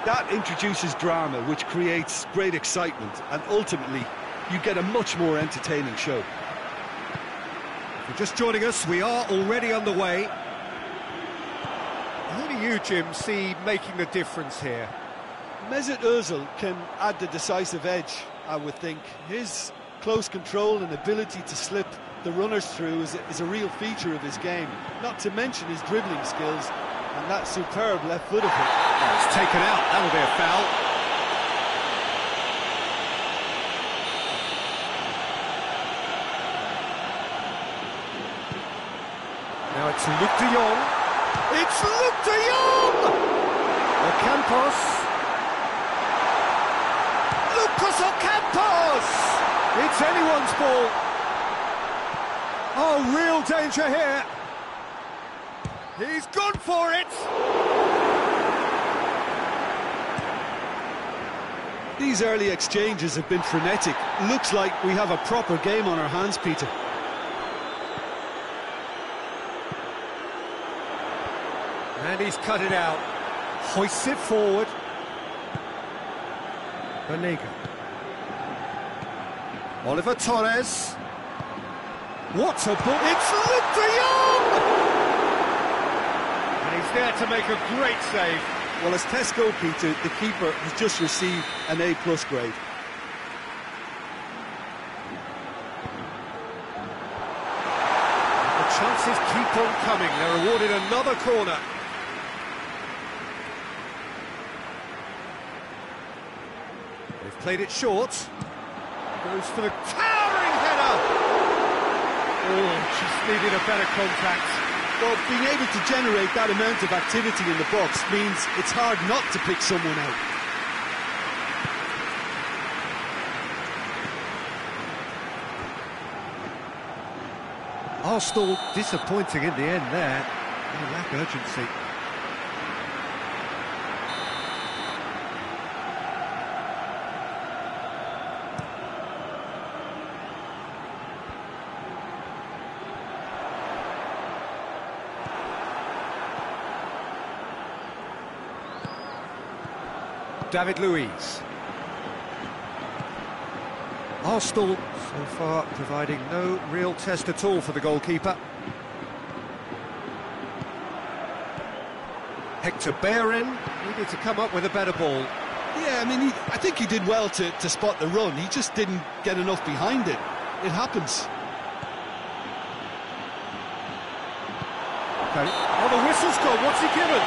That introduces drama, which creates great excitement, and ultimately you get a much more entertaining show. If you're just joining us, we are already underway. Who do you, Jim, see making the difference here? Mesut Ozil can add the decisive edge, I would think. His close control and ability to slip the runners through is a real feature of his game, not to mention his dribbling skills and that superb left foot of him. Oh, it's taken out, that'll be a foul. Now it's Luke de Jong. It's Luke de Jong! Ocampos. Lucas Ocampos! It's anyone's ball. Oh, real danger here. He's gone for it! These early exchanges have been frenetic. Looks like we have a proper game on our hands, Peter. And he's cut it out. Hoists it forward. Banega. Oliver Torres. What a ball! It's Luke de Jong! And he's there to make a great save. Well, as tests go, Peter, the keeper has just received an A+ grade. The chances keep on coming. They're awarded another corner. They've played it short. Goes for the towering header. Oh, just needed a better contact. Well, being able to generate that amount of activity in the box means it's hard not to pick someone out. Arsenal disappointing in the end there. They lack urgency. David Luiz. Arsenal so far providing no real test at all for the goalkeeper. Hector Bellerin needed to come up with a better ball. Yeah, I mean, I think he did well to spot the run. He just didn't get enough behind it. It happens. Okay. Oh, the whistle's gone. What's he given?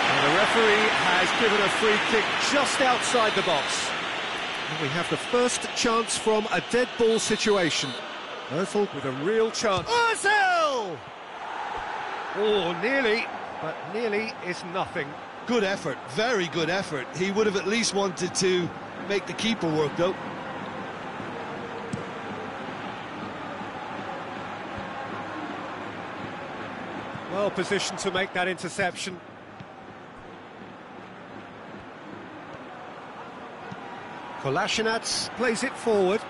And the referee has given a free kick just outside the box. And we have the first chance from a dead ball situation. Ozil with a real chance. Ozil! Oh, nearly, but nearly is nothing. Good effort, very good effort. He would have at least wanted to make the keeper work, though. Well positioned to make that interception. Kolasinac plays it forward.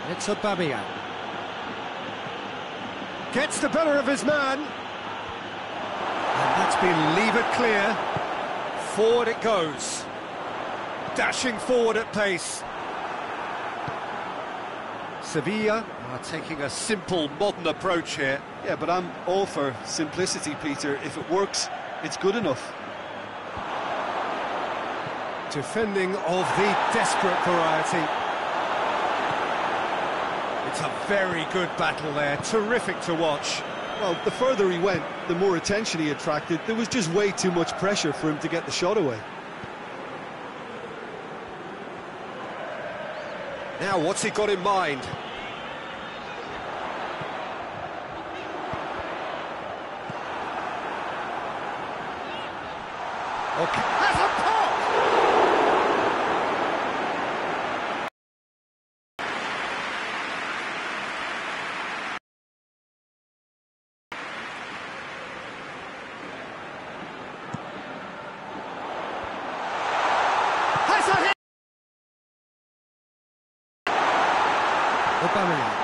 It's Aubameyang. Gets the better of his man. And that's been levered clear. Forward it goes. Dashing forward at pace. Sevilla are taking a simple, modern approach here. Yeah, but I'm all for simplicity, Peter. If it works, it's good enough. Defending of the desperate variety. It's a very good battle there, terrific to watch. Well, the further he went, the more attention he attracted. There was just way too much pressure for him to get the shot away. Now, what's he got in mind? Okay. Has a pop! Has a hit! Aubameyang.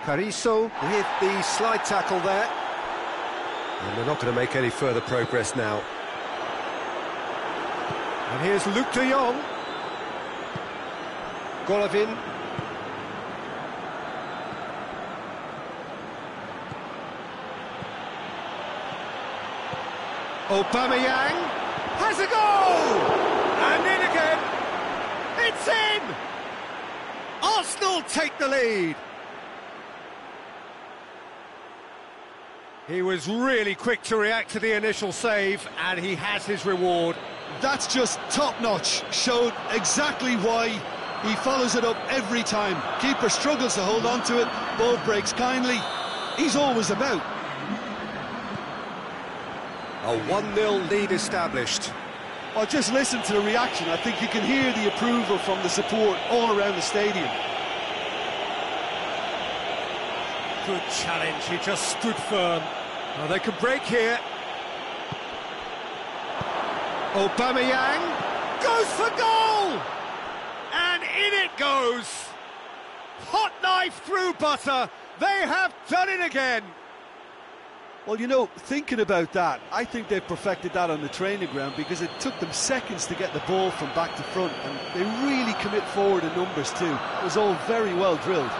Carrizo with the slide tackle there. And they're not going to make any further progress now. And here's Luke de Jong. Golovin. Aubameyang has a goal! And in again! It's in! Arsenal take the lead! He was really quick to react to the initial save, and he has his reward. That's just top-notch. Showed exactly why he follows it up every time. Keeper struggles to hold on to it, ball breaks kindly. He's always about. A 1-0 lead established. Well, just listen to the reaction. I think you can hear the approval from the support all around the stadium. Good challenge, he just stood firm. Well, they could break here. Aubameyang goes for goal! And in it goes! Hot knife through butter, they have done it again! Well, you know, thinking about that, I think they've perfected that on the training ground because it took them seconds to get the ball from back to front, and they really commit forward in numbers too. It was all very well drilled.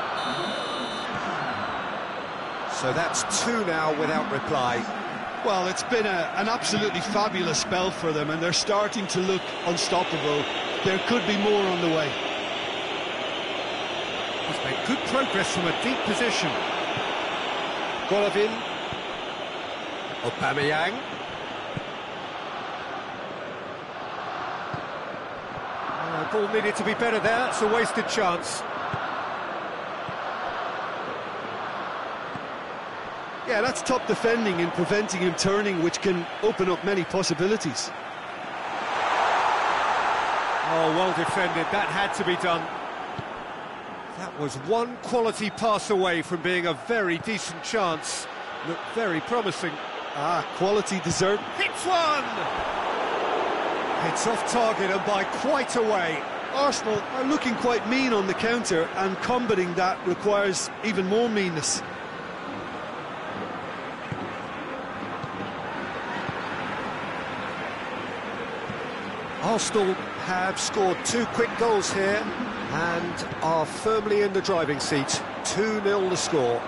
So that's 2 now without reply. Well, it's been an absolutely fabulous spell for them, and they're starting to look unstoppable. There could be more on the way. He's made good progress from a deep position. Golovin. Aubameyang. Ball needed to be better there, it's a wasted chance. Yeah, that's top defending and preventing him turning, which can open up many possibilities. Oh, well defended, that had to be done. That was one quality pass away from being a very decent chance. Looked very promising. Quality dessert. Hits one! It's off target and by quite a way. Arsenal are looking quite mean on the counter, and combating that requires even more meanness. Arsenal have scored 2 quick goals here and are firmly in the driving seat. 2-0 the score.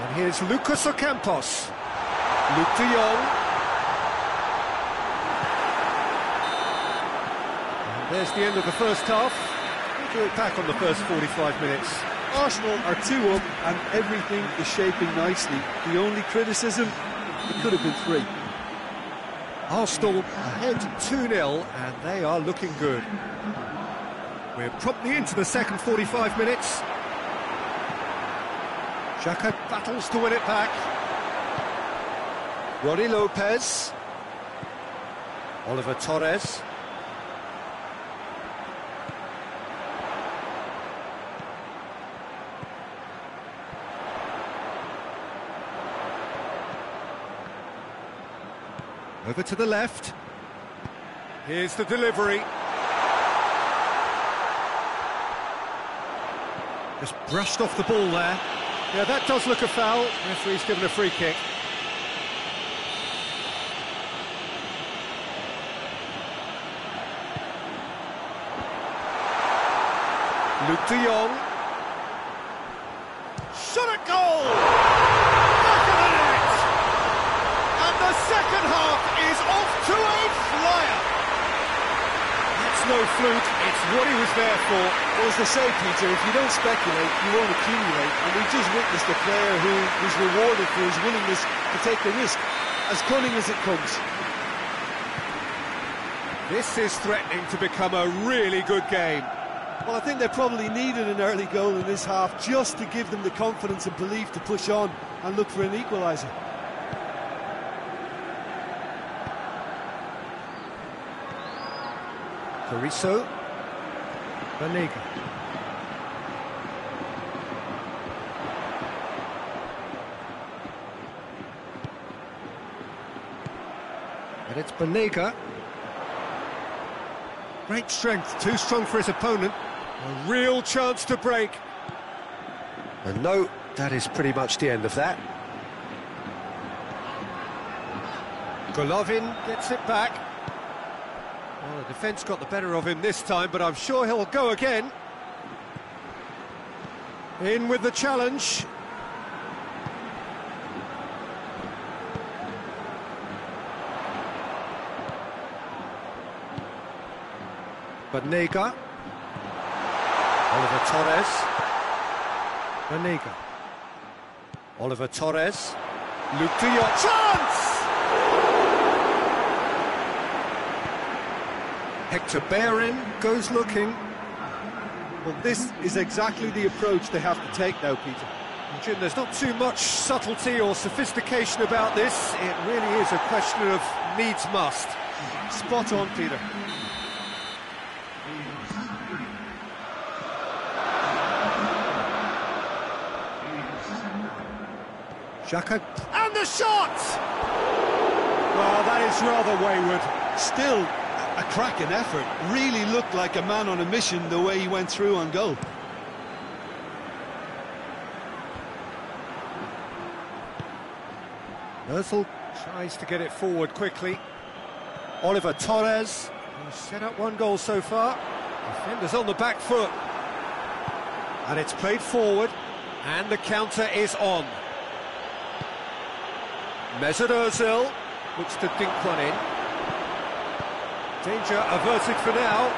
And here's Lucas Ocampos. Luke de Jong. And there's the end of the first half. We'll do it back on the first 45 minutes. Arsenal are 2 up and everything is shaping nicely. The only criticism, it could have been 3. Arsenal ahead 2-0 and they are looking good. We're promptly into the second 45 minutes. Xhaka battles to win it back. Roddy Lopez. Oliver Torres. Over to the left. Here's the delivery. Just brushed off the ball there. Yeah, that does look a foul. Referee's given a free kick. Luke de Jong. Shot at goal! Back of the net! And the second half is off to a flyer. That's no fluke, it's what he was there for. Well, as they say, Peter, if you don't speculate, you won't accumulate. And we've just witnessed a player who was rewarded for his willingness to take the risk, as cunning as it comes. This is threatening to become a really good game. Well, I think they probably needed an early goal in this half just to give them the confidence and belief to push on and look for an equaliser. Carrizo. Banega. And it's Banega. Great strength, too strong for his opponent. A real chance to break. And no, that is pretty much the end of that. Golovin gets it back. Well, the defence got the better of him this time, but I'm sure he'll go again. In with the challenge. Banega. Oliver Torres. Banega. Oliver Torres. Luke de Jong. Chance! Hector Bellerin goes looking. Well, this is exactly the approach they have to take now, Peter. Jim, there's not too much subtlety or sophistication about this. It really is a question of needs must. Spot on, Peter. Xhaka, and the shot! Well, that is rather wayward. Still a cracking effort. Really looked like a man on a mission the way he went through on goal. Özil tries to get it forward quickly. Oliver Torres, who's set up one goal so far. Defenders on the back foot. And it's played forward, and the counter is on. Mesut Özil looks to dink one in. Danger averted for now.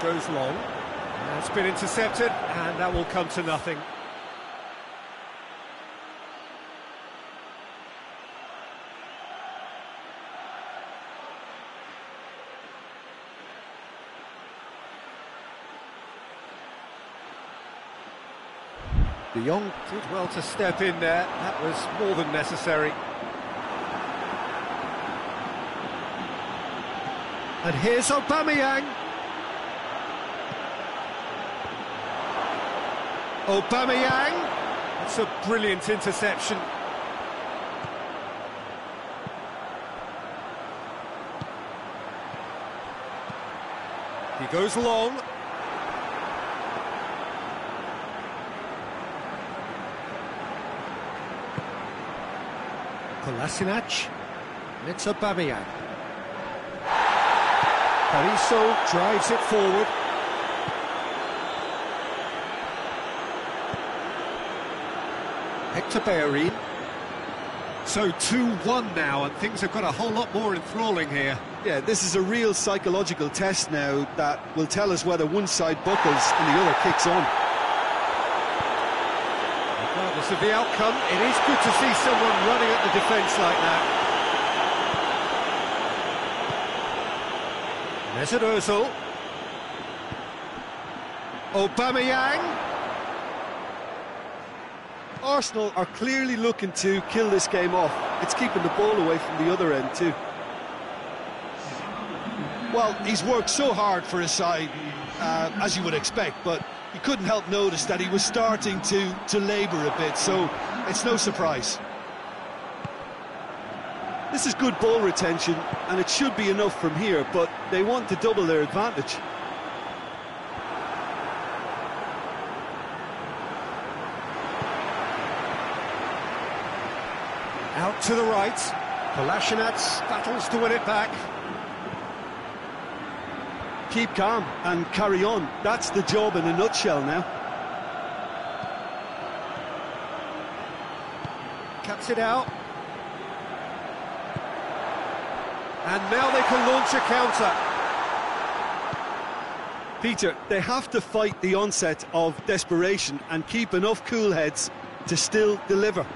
Goes long. And it's been intercepted, and that will come to nothing. De Jong did well to step in there. That was more than necessary. And here's Aubameyang. Aubameyang. That's a brilliant interception. He goes long. Kolasinac, and it's Aubameyang. Carrizo drives it forward. Hector Bellerin. So 2-1 now, and things have got a whole lot more enthralling here. Yeah, this is a real psychological test now that will tell us whether one side buckles and the other kicks on. Regardless of the outcome, it is good to see someone running at the defence like that. Mesut Özil. Aubameyang. Arsenal are clearly looking to kill this game off. It's keeping the ball away from the other end too. Well, he's worked so hard for his side, as you would expect, but you couldn't help notice that he was starting to labour a bit, so it's no surprise. This is good ball retention, and it should be enough from here, but they want to double their advantage. Out to the right. Kolasinac battles to win it back. Keep calm and carry on. That's the job in a nutshell now. Cuts it out. And now they can launch a counter. Peter, they have to fight the onset of desperation and keep enough cool heads to still deliver.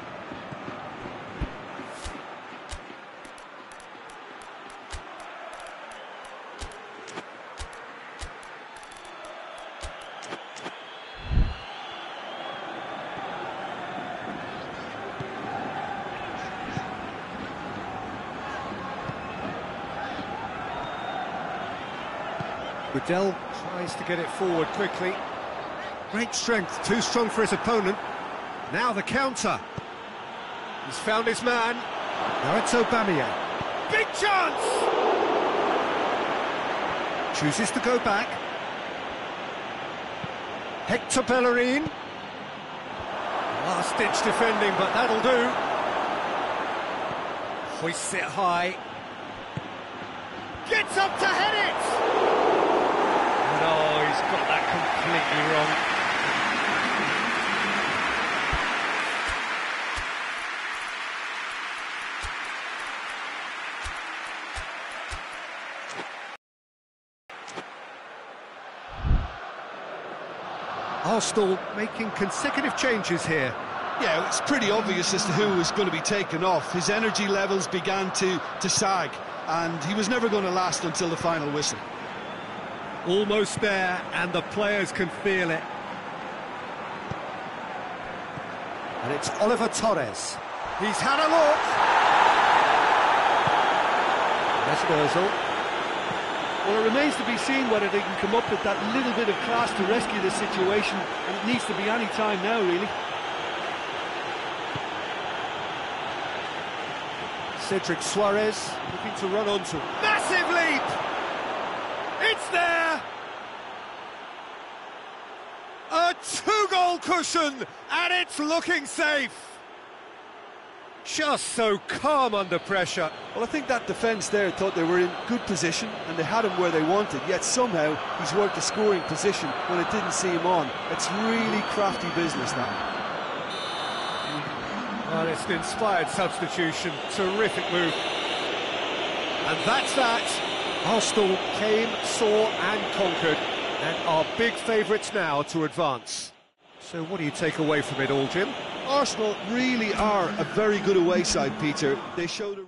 Goodell tries to get it forward quickly. Great strength, too strong for his opponent. Now the counter. He's found his man. Now it's Aubameyang. Big chance! Chooses to go back. Hector Bellerin. Last-ditch defending, but that'll do. Hoists it high. Gets up to head it! No, he's got that completely wrong. Arsenal making consecutive changes here. Yeah, it's pretty obvious as to who was going to be taken off. His energy levels began to sag, and he was never going to last until the final whistle. Almost there, and the players can feel it. And it's Oliver Torres. He's had a look. There's Ozil. Well, it remains to be seen whether they can come up with that little bit of class to rescue the situation, and it needs to be any time now, really. Cedric Suarez looking to run onto. Massive leap! It's there! A two-goal cushion, and it's looking safe. Just so calm under pressure. Well, I think that defence there thought they were in good position and they had him where they wanted, yet somehow he's worked a scoring position when it didn't see him on. It's really crafty business, that. Well, it's an inspired substitution, terrific move. And that's that. Arsenal came, saw and conquered, and are big favourites now to advance. So what do you take away from it all, Jim? Arsenal really are a very good away side, Peter. They showed a...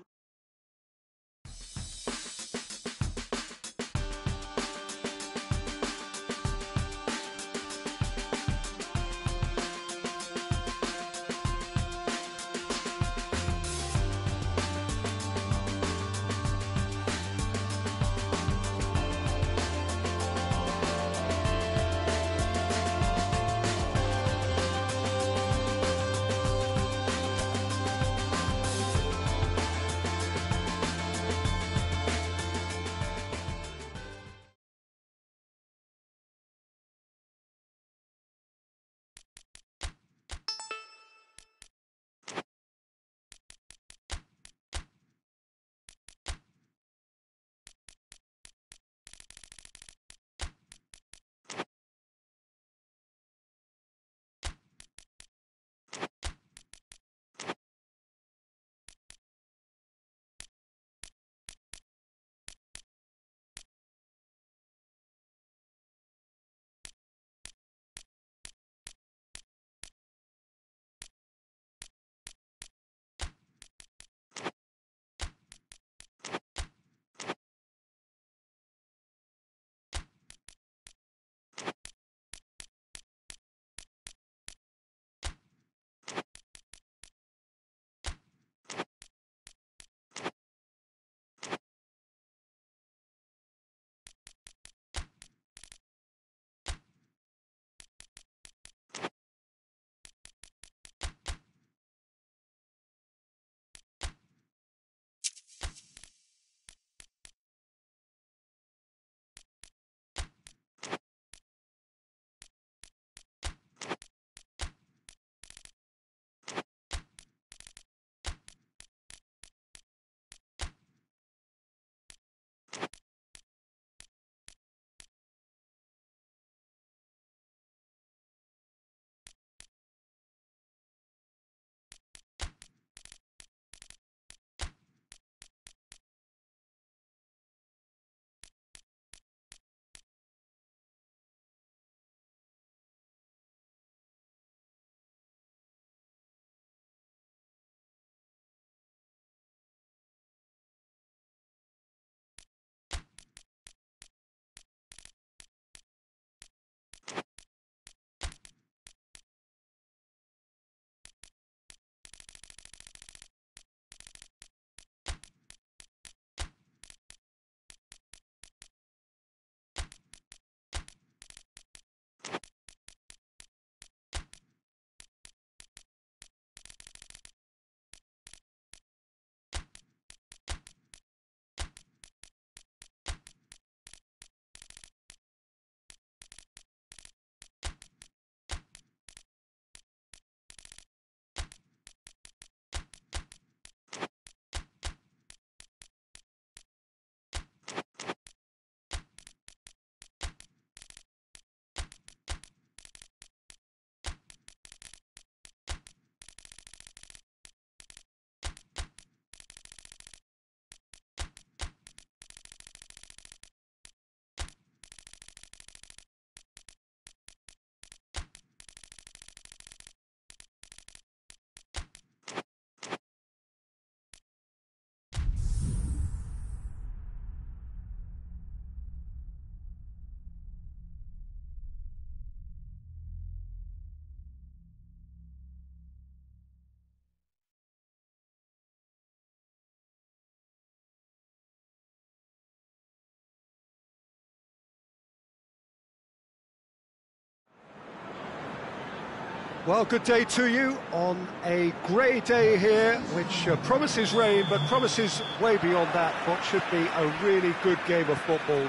Well, good day to you on a grey day here, which promises rain, but promises way beyond that what should be a really good game of football.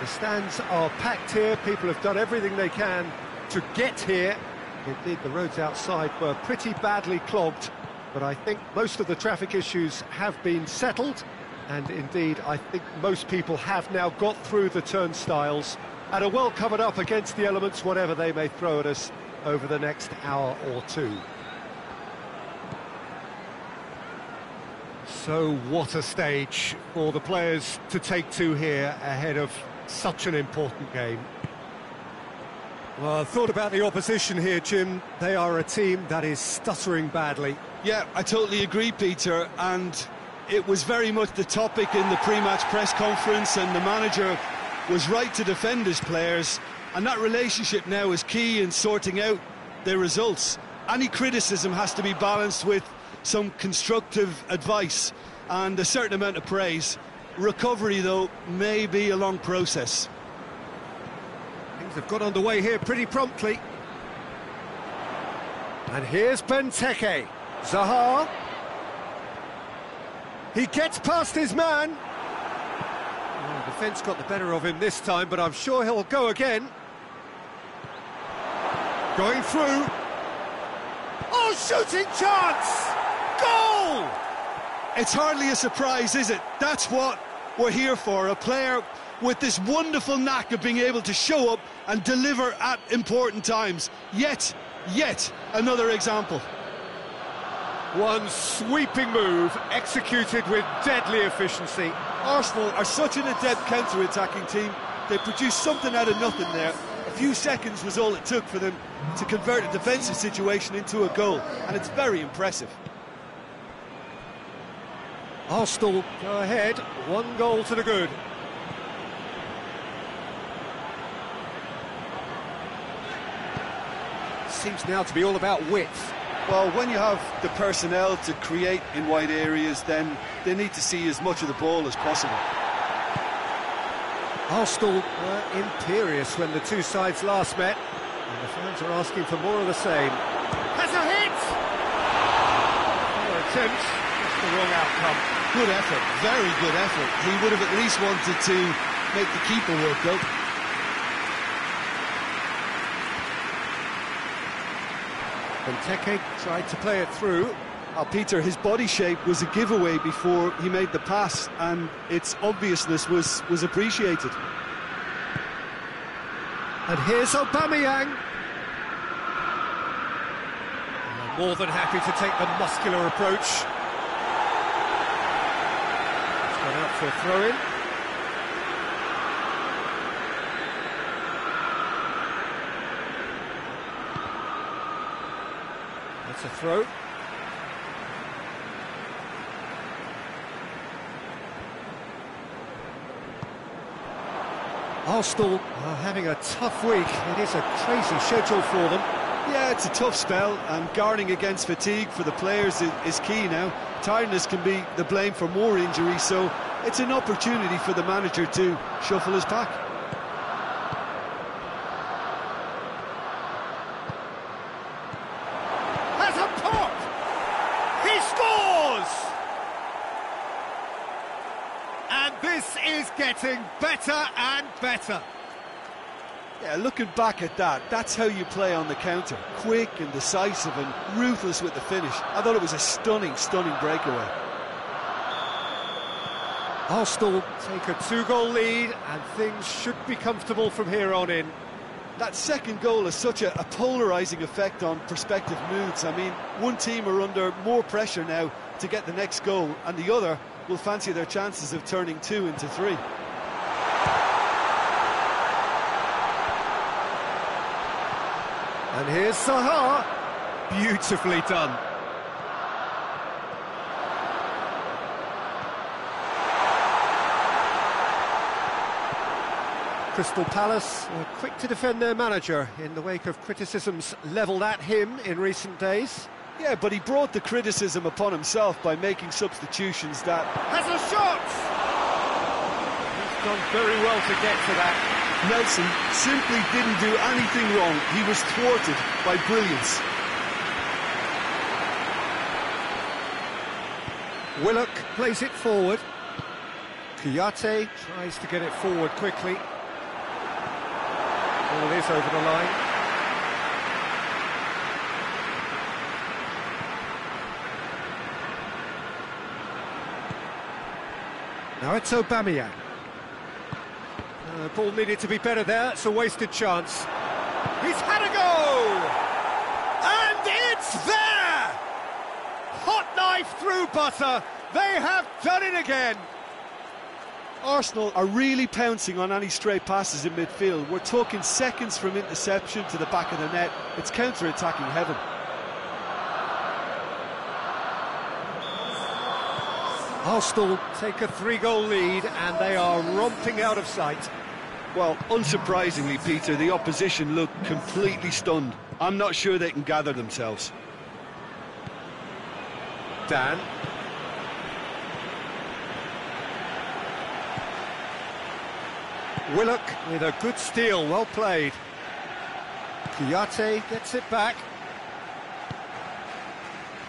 The stands are packed here, people have done everything they can to get here. Indeed, the roads outside were pretty badly clogged, but I think most of the traffic issues have been settled, and indeed, I think most people have now got through the turnstiles and are well covered up against the elements, whatever they may throw at us over the next hour or two. So what a stage for the players to take to here ahead of such an important game. Well, I thought about the opposition here, Jim. They are a team that is stuttering badly. Yeah, I totally agree, Peter, and it was very much the topic in the pre-match press conference, and the manager was right to defend his players, and that relationship now is key in sorting out their results. Any criticism has to be balanced with some constructive advice and a certain amount of praise. Recovery, though, may be a long process. Things have got underway here pretty promptly. And here's Benteke. Zaha. He gets past his man. Oh, defence got the better of him this time, but I'm sure he'll go again. Going through. Oh, shooting chance! Goal! It's hardly a surprise, is it? That's what we're here for, a player with this wonderful knack of being able to show up and deliver at important times. Yet another example. One sweeping move, executed with deadly efficiency. Arsenal are such an adept counter-attacking team. They produced something out of nothing there. A few seconds was all it took for them to convert a defensive situation into a goal, and it's very impressive. Arsenal go ahead, 1 goal to the good. Seems now to be all about width. Well, when you have the personnel to create in wide areas, then they need to see as much of the ball as possible. Arsenal were imperious when the two sides last met, and the fans are asking for more of the same. Has a hit! Another attempt, just the wrong outcome. Good effort, very good effort. He would have at least wanted to make the keeper work, though. Benteke tried to play it through. Peter, his body shape was a giveaway before he made the pass, and its obviousness was appreciated. And here's Aubameyang. More than happy to take the muscular approach. It's gone out for a throw-in. That's a throw. Arsenal are having a tough week. It is a crazy schedule for them. Yeah, it's a tough spell, and guarding against fatigue for the players is key now. Tiredness can be the blame for more injuries, so it's an opportunity for the manager to shuffle his pack. Has a pop! He scores! And this is getting better and better. Yeah, looking back at that, that's how you play on the counter. Quick and decisive and ruthless with the finish. I thought it was a stunning breakaway. Arsenal take a 2-goal lead, and things should be comfortable from here on in. That second goal has such a polarising effect on prospective moods. I mean, one team are under more pressure now to get the next goal, and the other will fancy their chances of turning 2 into 3. And here's Zaha. Beautifully done. Crystal Palace were quick to defend their manager in the wake of criticisms levelled at him in recent days. Yeah, but he brought the criticism upon himself by making substitutions that... Has a shot! He's done very well to get to that. Nelson simply didn't do anything wrong. He was thwarted by brilliance. Willock plays it forward. Kuyate tries to get it forward quickly. All it is over the line. Now it's Aubameyang. Ball needed to be better there. It's a wasted chance. He's had a go! And it's there! Hot knife through butter. They have done it again. Arsenal are really pouncing on any stray passes in midfield. We're talking seconds from interception to the back of the net. It's counter-attacking heaven. Arsenal take a 3-goal lead and they are romping out of sight. Well, unsurprisingly, Peter, the opposition look completely stunned. I'm not sure they can gather themselves. Dan. Willock with a good steal, well played. Kuyate gets it back.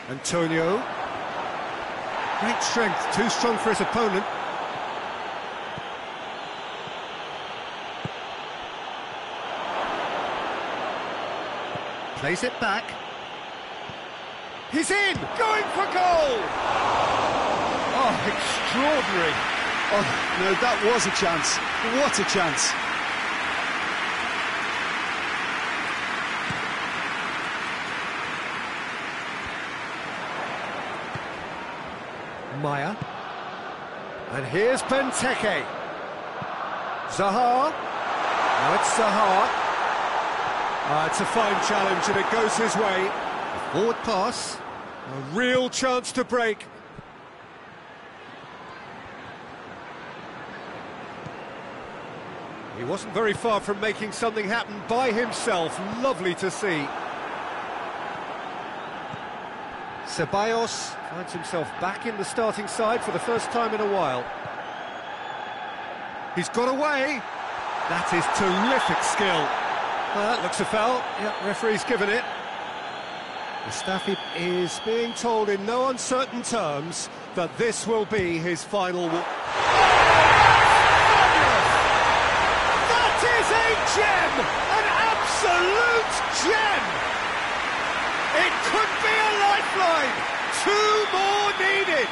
Antonio. Great strength, too strong for his opponent. Plays it back. He's in, going for goal! Oh, extraordinary. Oh, no, that was a chance. What a chance. Maya. And here's Benteke. Zaha. Now it's Zaha. It's a fine challenge and it goes his way. A forward pass. A real chance to break. He wasn't very far from making something happen by himself. Lovely to see. Ceballos finds himself back in the starting side for the first time in a while. He's got away. That is terrific skill. That looks a foul. Yeah, referee's given it. Mustafi is being told in no uncertain terms that this will be his final walk. That is a gem! An absolute gem! It could be a lifeline! 2 more needed!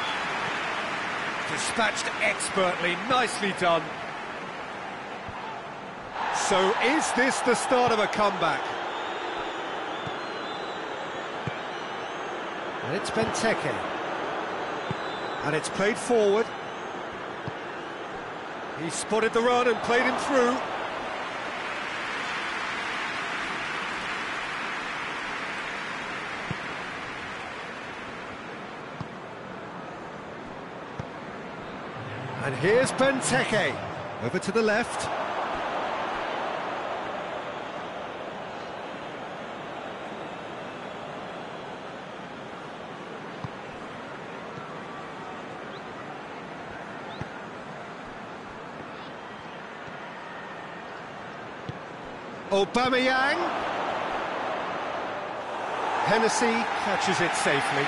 Dispatched expertly, nicely done. So is this the start of a comeback? And it's Benteke. And it's played forward. He spotted the run and played him through. And here's Benteke. Over to the left. Aubameyang. Hennessy catches it safely.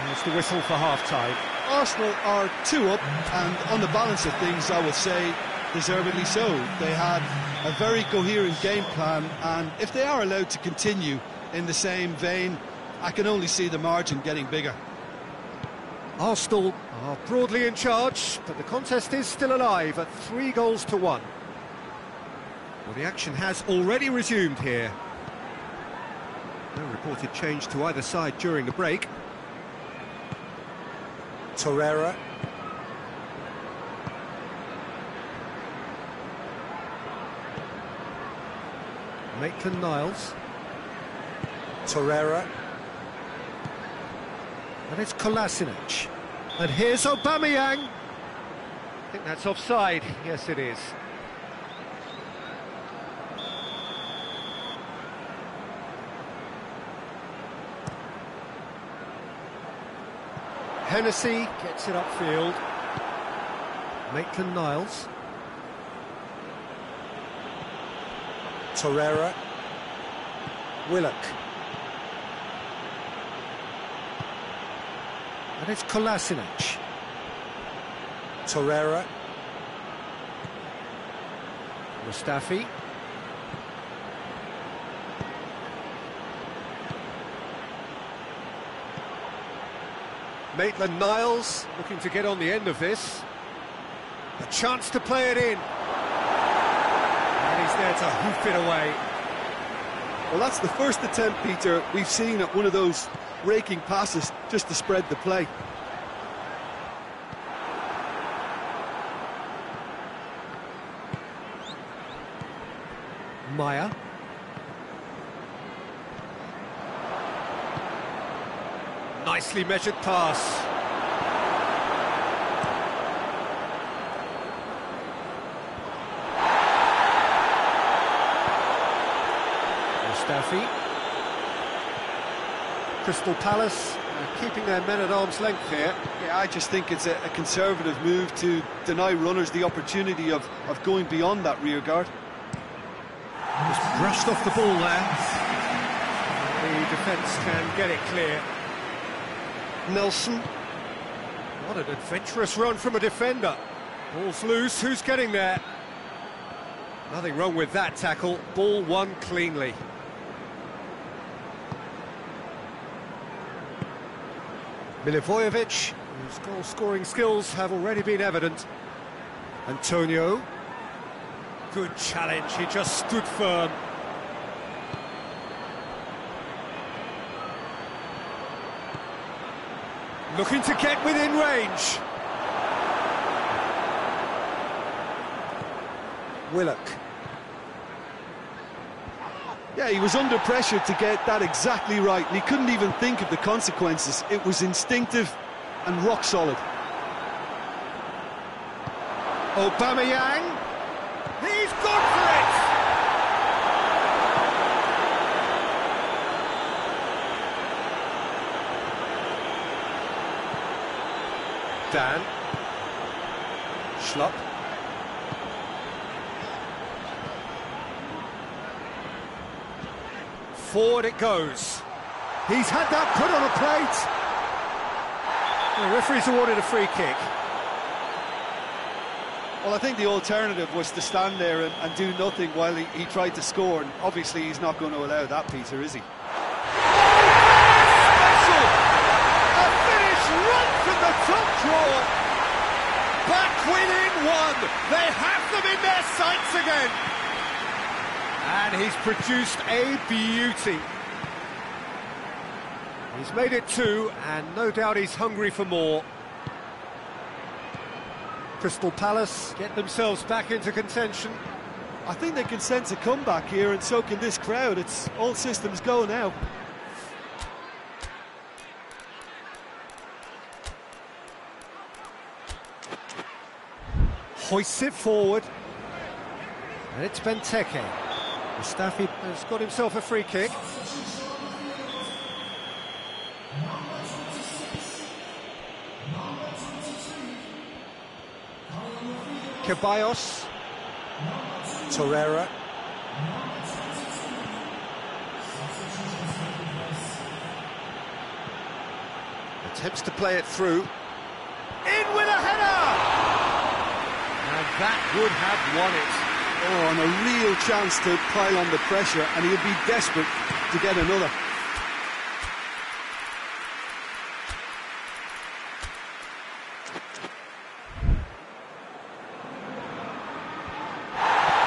There's the whistle for half-time. Arsenal are 2 up, and on the balance of things, I would say, deservedly so. They had a very coherent game plan, and if they are allowed to continue in the same vein, I can only see the margin getting bigger. Arsenal are broadly in charge, but the contest is still alive at 3-1. Well, the action has already resumed here. No reported change to either side during the break. Torreira. Maitland-Niles. Torreira. And it's Kolasinac. And here's Aubameyang. I think that's offside. Yes, it is. Hennessy gets it upfield. Maitland-Niles. Torreira. Willock. And it's Kolasinac. Torreira. Mustafi. Maitland-Niles looking to get on the end of this. A chance to play it in. And he's there to hoof it away. Well, that's the first attempt, Peter, we've seen at one of those raking passes just to spread the play. Maya. Nicely measured pass. Mustafi. Crystal Palace keeping their men at arm's length here. Yeah, I just think it's a conservative move to deny runners the opportunity of going beyond that rear guard. Just brushed off the ball there. The defence can get it clear. Nelson. What an adventurous run from a defender. Ball's loose, who's getting there? Nothing wrong with that tackle, ball won cleanly. Milivojevic, whose goal-scoring skills have already been evident. Antonio. Good challenge, he just stood firm. Looking to get within range. Willock. Yeah, he was under pressure to get that exactly right, and he couldn't even think of the consequences. It was instinctive and rock solid. Aubameyang. He's gone for it! Dan. Schlupp. Forward it goes. He's had that put on a plate. The referee's awarded a free kick. Well, I think the alternative was to stand there and do nothing while he tried to score, and obviously he's not going to allow that, Peter, is he? Special! A finish right from the top draw. Back within one. They have them in their sights again. And he's produced a beauty. He's made it two, and no doubt he's hungry for more. Crystal Palace get themselves back into contention. I think they can sense a comeback here, and so can this crowd. It's all systems go now. Hoists it forward. And it's Benteke. Mustafi has got himself a free kick. Ceballos. Torreira. Attempts to play it through. In with a header! And that would have won it. Oh, and a real chance to pile on the pressure, and he'd be desperate to get another.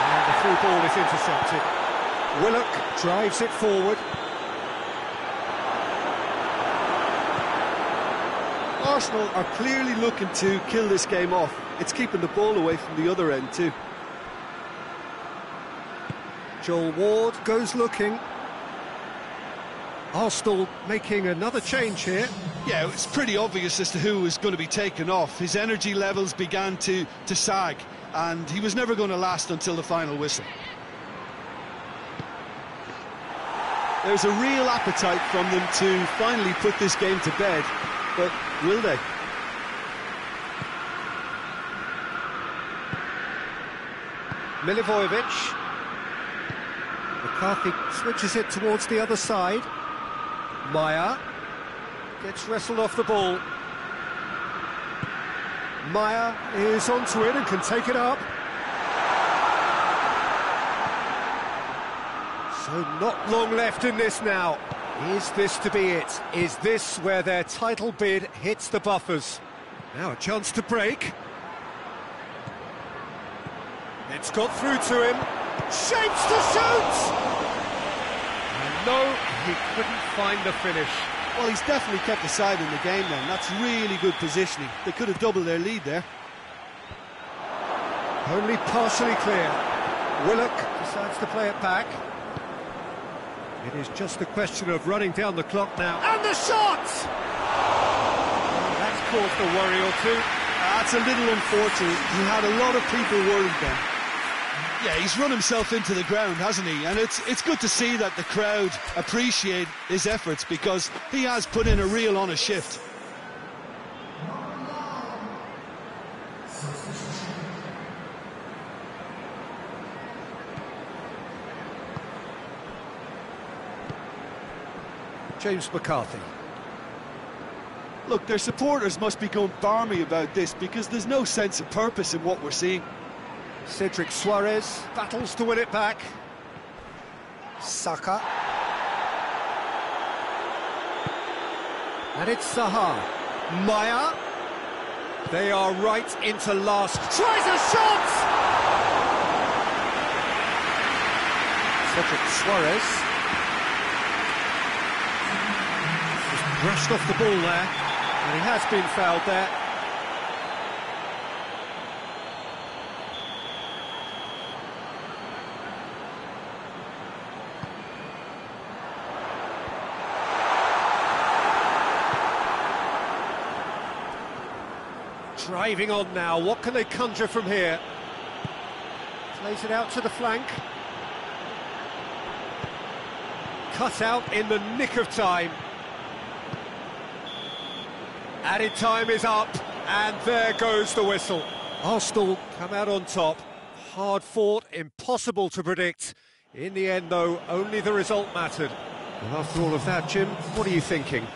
And the through ball is intercepted. Willock drives it forward. Arsenal are clearly looking to kill this game off. It's keeping the ball away from the other end too. Joel Ward goes looking. Arsenal making another change here. Yeah, it's pretty obvious as to who was going to be taken off. His energy levels began to sag, and he was never going to last until the final whistle. There's a real appetite from them to finally put this game to bed, but will they? Milivojevic. McCarthy switches it towards the other side. Maya gets wrestled off the ball. Maya is onto it and can take it up. So not long left in this now. Is this to be it? Is this where their title bid hits the buffers? Now a chance to break. It's got through to him. Shapes to shoot! And no, he couldn't find the finish. Well, he's definitely kept the side in the game then. That's really good positioning. They could have doubled their lead there. Only partially clear. Willock decides to play it back. It is just a question of running down the clock now. And the shot! That's caused a worry or two. That's a little unfortunate. He had a lot of people worried then. Yeah, he's run himself into the ground, hasn't he? And it's good to see that the crowd appreciate his efforts, because he has put in a real honest shift. James McCarthy. Look, their supporters must be going barmy about this, because there's no sense of purpose in what we're seeing. Cedric Suarez battles to win it back. Saka. And it's Zaha. Maya. They are right into last. Tries a shot! Cedric Suarez. Just brushed off the ball there. And he has been fouled there. Driving on now, what can they conjure from here? Plays it out to the flank. Cut out in the nick of time. Added time is up, and there goes the whistle. Arsenal come out on top. Hard fought, impossible to predict. In the end, though, only the result mattered. And after all of that, Jim, what are you thinking?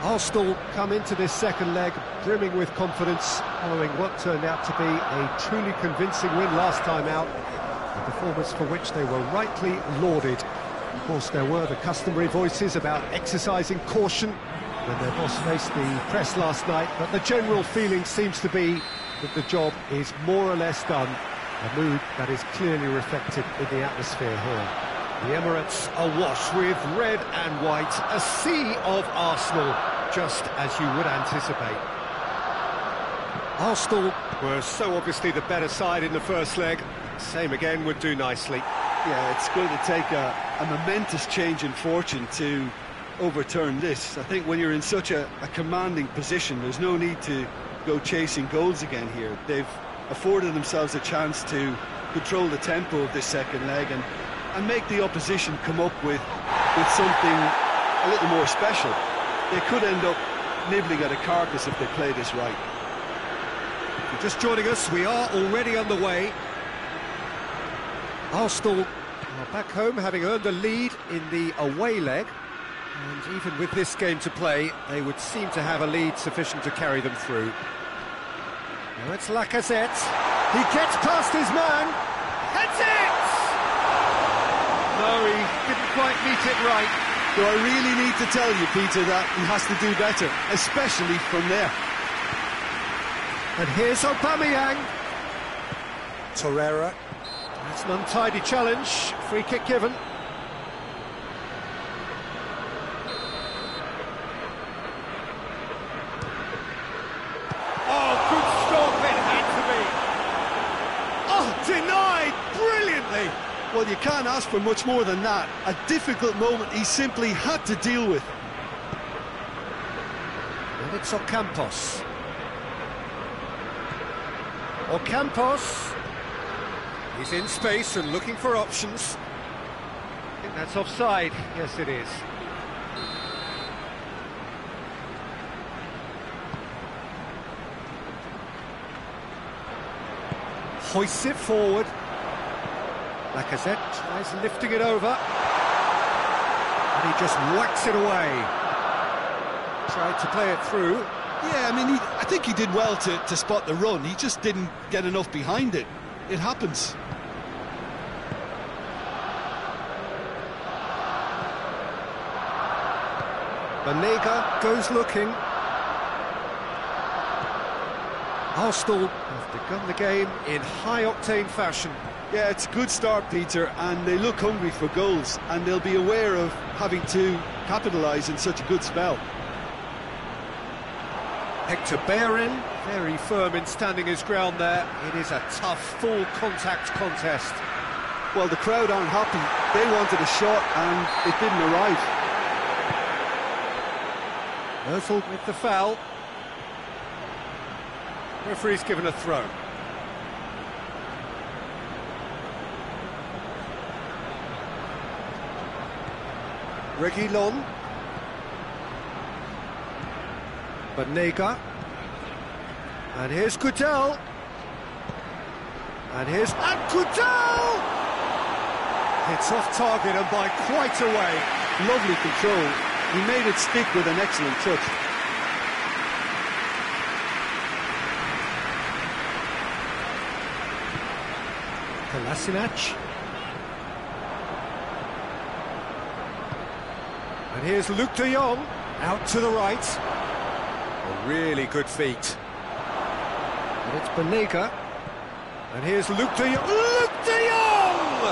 Arsenal come into this second leg brimming with confidence, following what turned out to be a truly convincing win last time out, a performance for which they were rightly lauded. Of course, there were the customary voices about exercising caution when their boss faced the press last night, but the general feeling seems to be that the job is more or less done. A mood that is clearly reflected in the atmosphere here. The Emirates awash with red and white, a sea of Arsenal, just as you would anticipate. Arsenal were so obviously the better side in the first leg. Same again would do nicely. Yeah, it's going to take a momentous change in fortune to overturn this. I think when you're in such a commanding position, there's no need to go chasing goals again here. They've afforded themselves a chance to control the tempo of this second leg and make the opposition come up with something a little more special. They could end up nibbling at a carcass if they play this right. If you're just joining us, we are already underway. Arsenal are back home, having earned a lead in the away leg. And even with this game to play, they would seem to have a lead sufficient to carry them through. Now it's Lacazette. He gets past his man. Heads it! No, he didn't quite meet it right. Do I really need to tell you, Peter, that he has to do better, especially from there? And here's Aubameyang. Torreira. That's an untidy challenge. Free kick given. Oh, good stop it had to be. Oh, denied brilliantly. Well, you can't ask for much more than that. A difficult moment he simply had to deal with. And it's Ocampos. Ocampos. He's in space and looking for options. I think that's offside. Yes, it is. Hoists it forward. Lacazette tries lifting it over. And he just whacks it away. Tried to play it through. Yeah, I mean, I think he did well to spot the run. He just didn't get enough behind it. It happens. Banega goes looking. Arsenal have begun the game in high-octane fashion. Yeah, it's a good start, Peter, and they look hungry for goals, and they'll be aware of having to capitalise in such a good spell. Hector Bellerin, very firm in standing his ground there. It is a tough, full-contact contest. Well, the crowd aren't happy. They wanted a shot, and it didn't arrive. Ozil with the foul. Referee's given a throw. Reguilon. Banega. And here's Goodell. And here's... And Goodell! It's off target and by quite a way. Lovely control. He made it stick with an excellent touch. Kolasinac. And here's Luke de Jong, out to the right. A really good feat. And it's Banega. And here's Luke de Jong. Luke de Jong!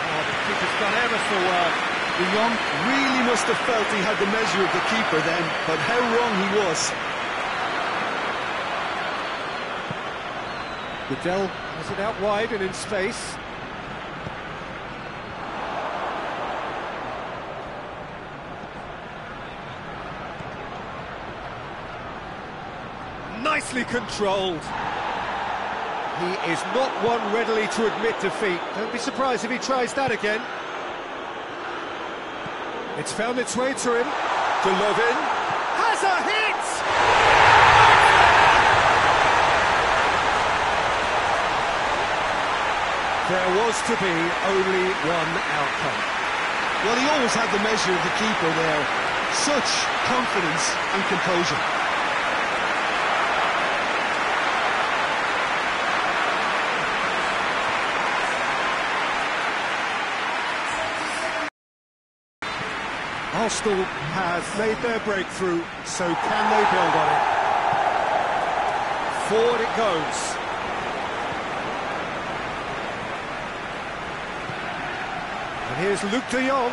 Oh, the keeper's done ever so well. De Jong really must have felt he had the measure of the keeper then, but how wrong he was. Goodell has it out wide and in space. Nicely controlled. He is not one readily to admit defeat. Don't be surprised if he tries that again. It's found its way to him. Golovin has a hit! There was to be only one outcome. Well, he always had the measure of the keeper there. Such confidence and composure. Arsenal have made their breakthrough, so can they build on it? Forward it goes. And here's Luke de Jong.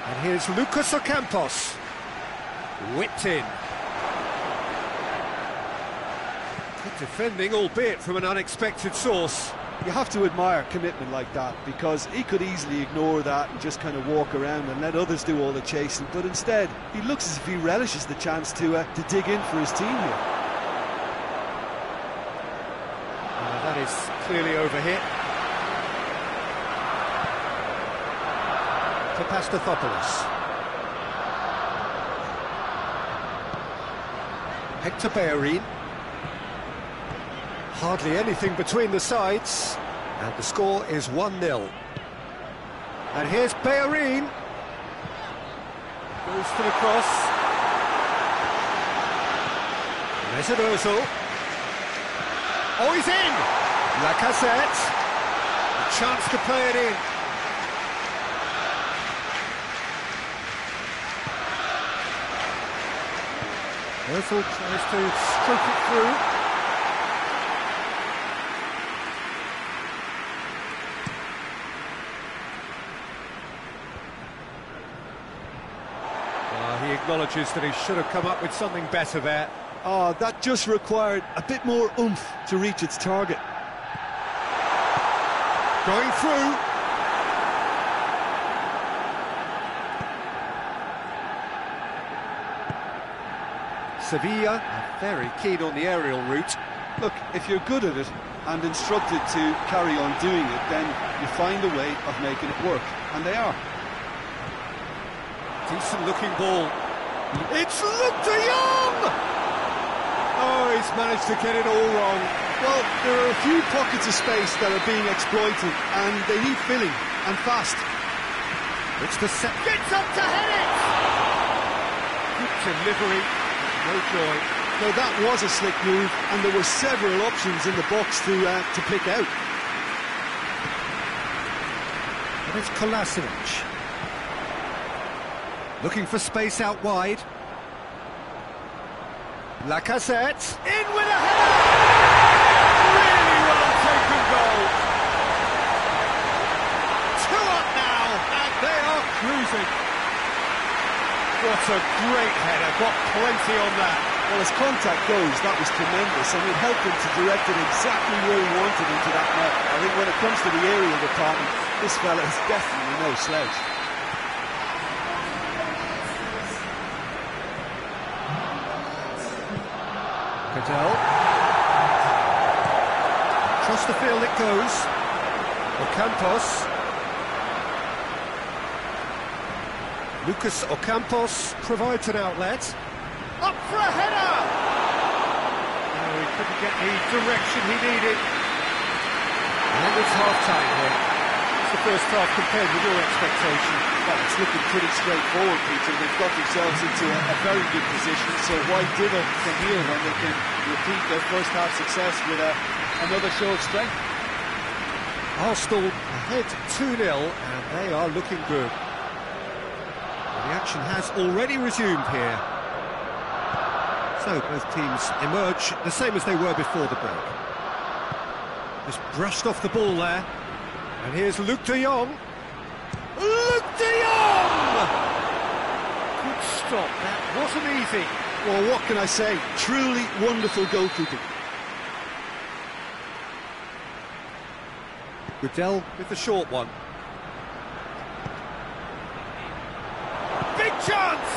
And here's Lucas Ocampos. Whipped in. Good defending, albeit from an unexpected source. You have to admire commitment like that, because he could easily ignore that and just kind of walk around and let others do all the chasing, but instead he looks as if he relishes the chance to dig in for his team here. That is clearly overhit. Papastathopoulos. Hector Bellerin. Hardly anything between the sides, and the score is 1-0. And here's Bellerin. Goes for the cross. Mesut Ozil. Oh, he's in! Lacazette. A chance to play it in. Ozil tries to stroke it through. He acknowledges that he should have come up with something better there. Oh, that just required a bit more oomph to reach its target. Going through. Sevilla are very keen on the aerial route. Look, if you're good at it and instructed to carry on doing it, then you find a way of making it work, and they are. Decent looking ball. It's Luke de Jong! Oh, he's managed to get it all wrong. Well, there are a few pockets of space that are being exploited, and they need filling, and fast. It's the set. Gets up to head it! Good delivery. No joy. Now that was a slick move, and there were several options in the box to pick out. And it's Kolasinac. Looking for space out wide. Lacazette. In with a header! Really well taken goal. 2 up now, and they are cruising. What a great header, got plenty on that. Well, as contact goes, that was tremendous, and it helped him to direct it exactly where he wanted into that net. I think when it comes to the aerial department, this fella is definitely no slouch. Cadell. Across the field it goes. Ocampos. Lucas Ocampos provides an outlet. Up for a header! No, he couldn't get the direction he needed. And it's half-time here. It's the first half compared with your expectation. Well, it's looking pretty straightforward, Peter. They've got themselves into a very good position, so why dither from here when they can repeat their first half success with another show of strength? Arsenal ahead 2-0, and they are looking good. The action has already resumed here. So both teams emerge the same as they were before the break. Just brushed off the ball there. And here's Luke de Jong. Luke de Jong! Good stop, that wasn't easy. Well, what can I say? Truly wonderful goalkeeping. Goodell with the short one. Big chance!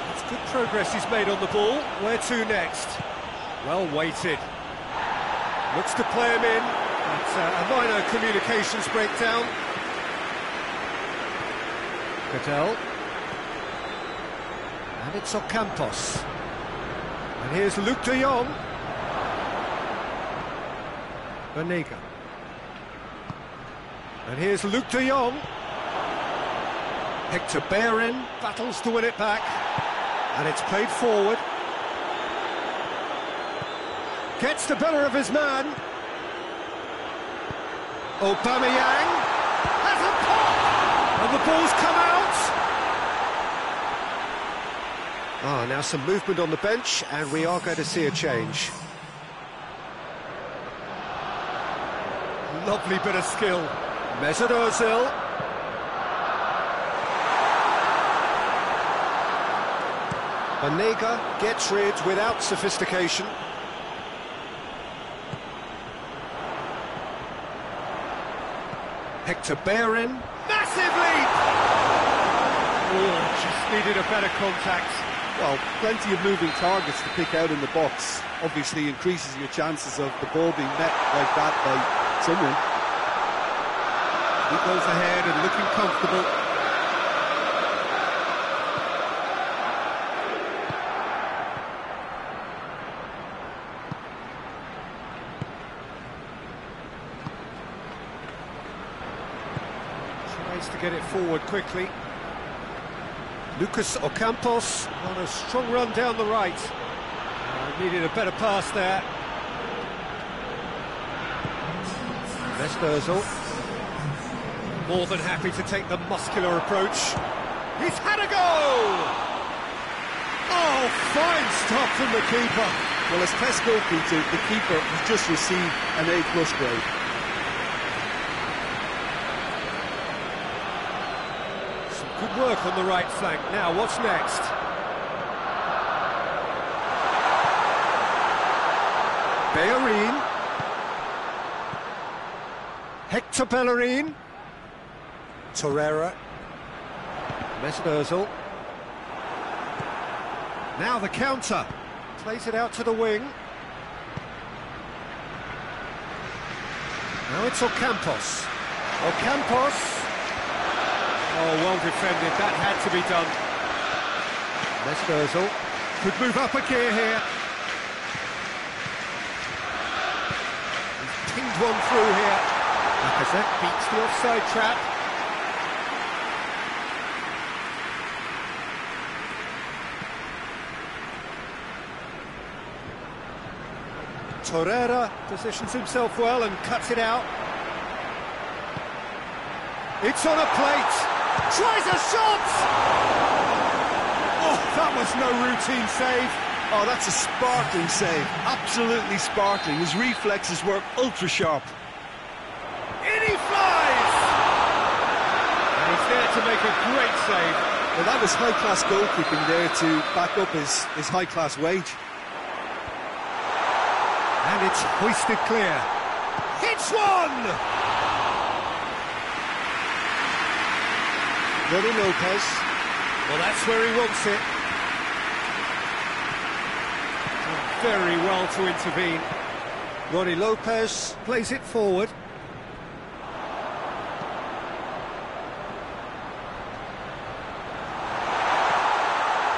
That's good progress he's made on the ball. Where to next? Well weighted. Looks to play him in. That's a minor communications breakdown. Goodell. And it's Ocampos. And here's Luke de Jong. Banega. And here's Luke de Jong. Hector Bellerin battles to win it back. And it's played forward. Gets the better of his man. Aubameyang has a pop! And the ball's come out! Ah, now some movement on the bench, and we are going to see a change. Lovely bit of skill. Mesut Ozil. Banega gets rid without sophistication. Hector Bellerin. Massive leap! Oh, just needed a better contact. Well, plenty of moving targets to pick out in the box. Obviously increases your chances of the ball being met like that by someone. He goes ahead and looking comfortable. Tries to get it forward quickly. Lucas Ocampos. On a strong run down the right. Needed a better pass there. Mesut Ozil. More than happy to take the muscular approach. He's had a go! Oh, fine stop from the keeper. Well, as test goalkeeper, the keeper has just received an A+ grade. Some good work on the right flank. Now, what's next? Bellerin. Hector Bellerin. Torreira. Mesut Ozil. Now the counter. Plays it out to the wing. Now it's Ocampos. Ocampos. Oh, well defended. That had to be done. Mesut Ozil. Could move up a gear here. He's pinged one through here. Lacazette beats the offside trap. Torreira. Positions himself well and cuts it out. It's on a plate. Tries a shot! Oh, that was no routine save. Oh, that's a sparkling save. Absolutely sparkling. His reflexes were ultra sharp. In he flies! And he's there to make a great save. Well, that was high-class goalkeeping there to back up his high-class wage. And it's hoisted clear. Hits one! Rony Lopez. Well, that's where he wants it. Done very well to intervene. Rony Lopez plays it forward.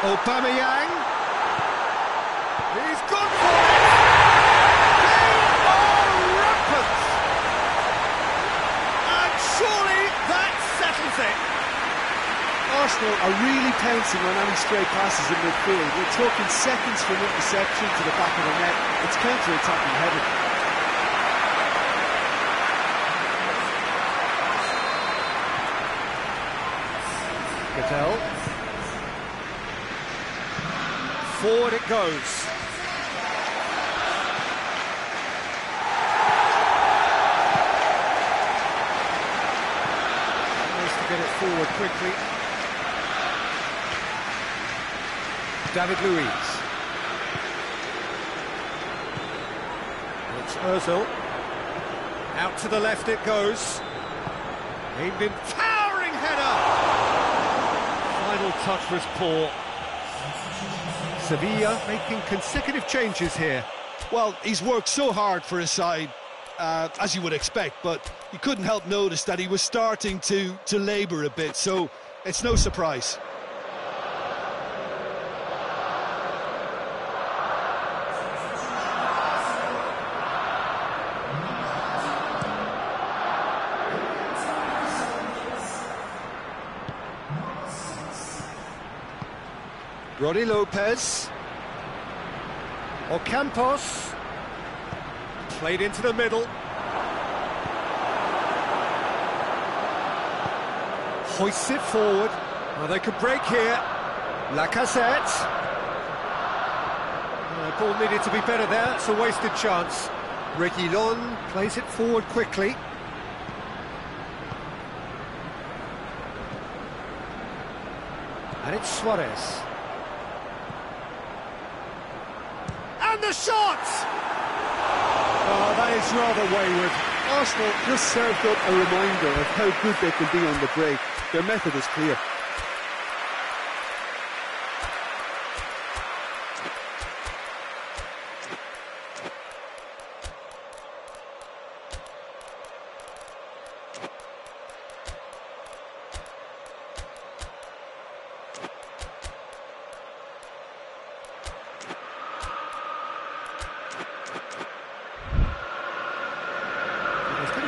Aubameyang. He's gone for it! They are rampant! And surely that settles it. Arsenal are really pouncing on any stray passes in midfield. We're talking seconds from interception to the back of the net. It's counter-attacking heavy. Goodell. Forward it goes. Nice to get it forward quickly. David Luiz. It's Ozil. Out to the left it goes. Aimed in, towering header! Final touch was poor. Sevilla making consecutive changes here. Well, he's worked so hard for his side, as you would expect, but you couldn't help notice that he was starting to labour a bit, so it's no surprise. Rony Lopez. Ocampos. Played into the middle. Hoists it forward. Well, they could break here. Lacazette. The ball needed to be better there. It's a wasted chance. Reguilon plays it forward quickly. And it's Suarez. And the shot! Oh, that is rather wayward. Arsenal just served up a reminder of how good they can be on the break. Their method is clear.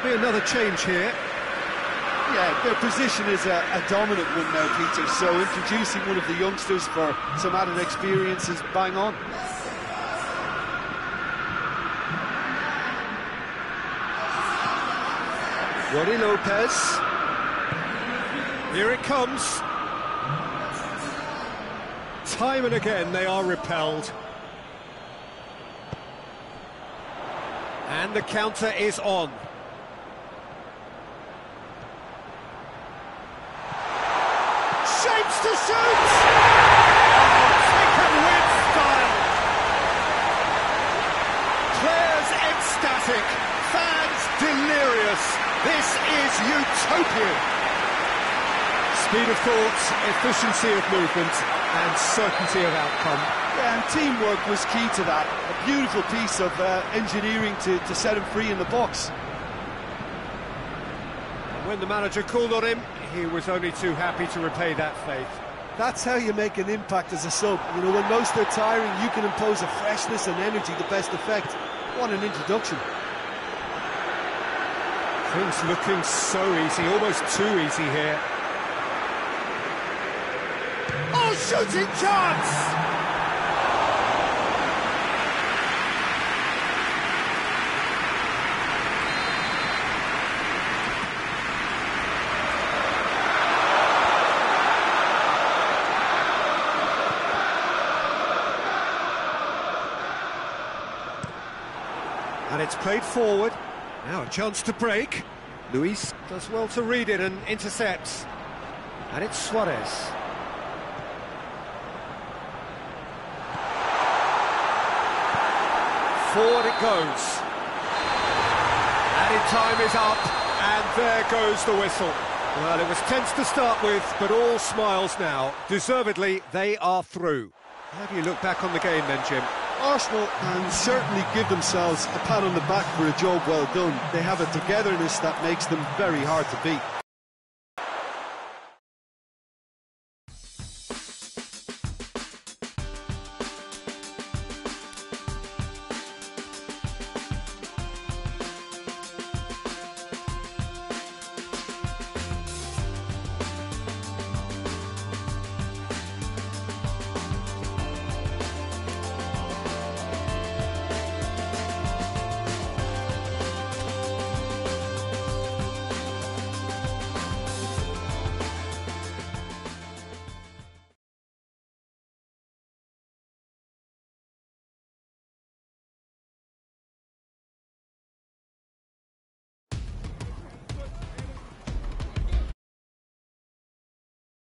Another change here. Yeah, their position is a dominant one now, Peter, so introducing one of the youngsters for some added experience is bang on. Roddy Lopez. Here it comes. Time and again they are repelled. And the counter is on. Shapes to shoot! Oh, take and win style! Players ecstatic, fans delirious. This is utopian. Speed of thought, efficiency of movement, and certainty of outcome. Yeah, and teamwork was key to that. A beautiful piece of engineering to set him free in the box. When the manager called on him, he was only too happy to repay that faith. That's how you make an impact as a sub. You know, when most are tiring, you can impose a freshness and energy to best effect. What an introduction. Things looking so easy, almost too easy here. Oh, shooting chance! And it's played forward. Now a chance to break. Luis does well to read it and intercepts. And it's Suarez. Forward it goes. Added time is up, and there goes the whistle. Well, it was tense to start with, but all smiles now. Deservedly, they are through. How do you look back on the game then, Jim? Arsenal can certainly give themselves a pat on the back for a job well done. They have a togetherness that makes them very hard to beat.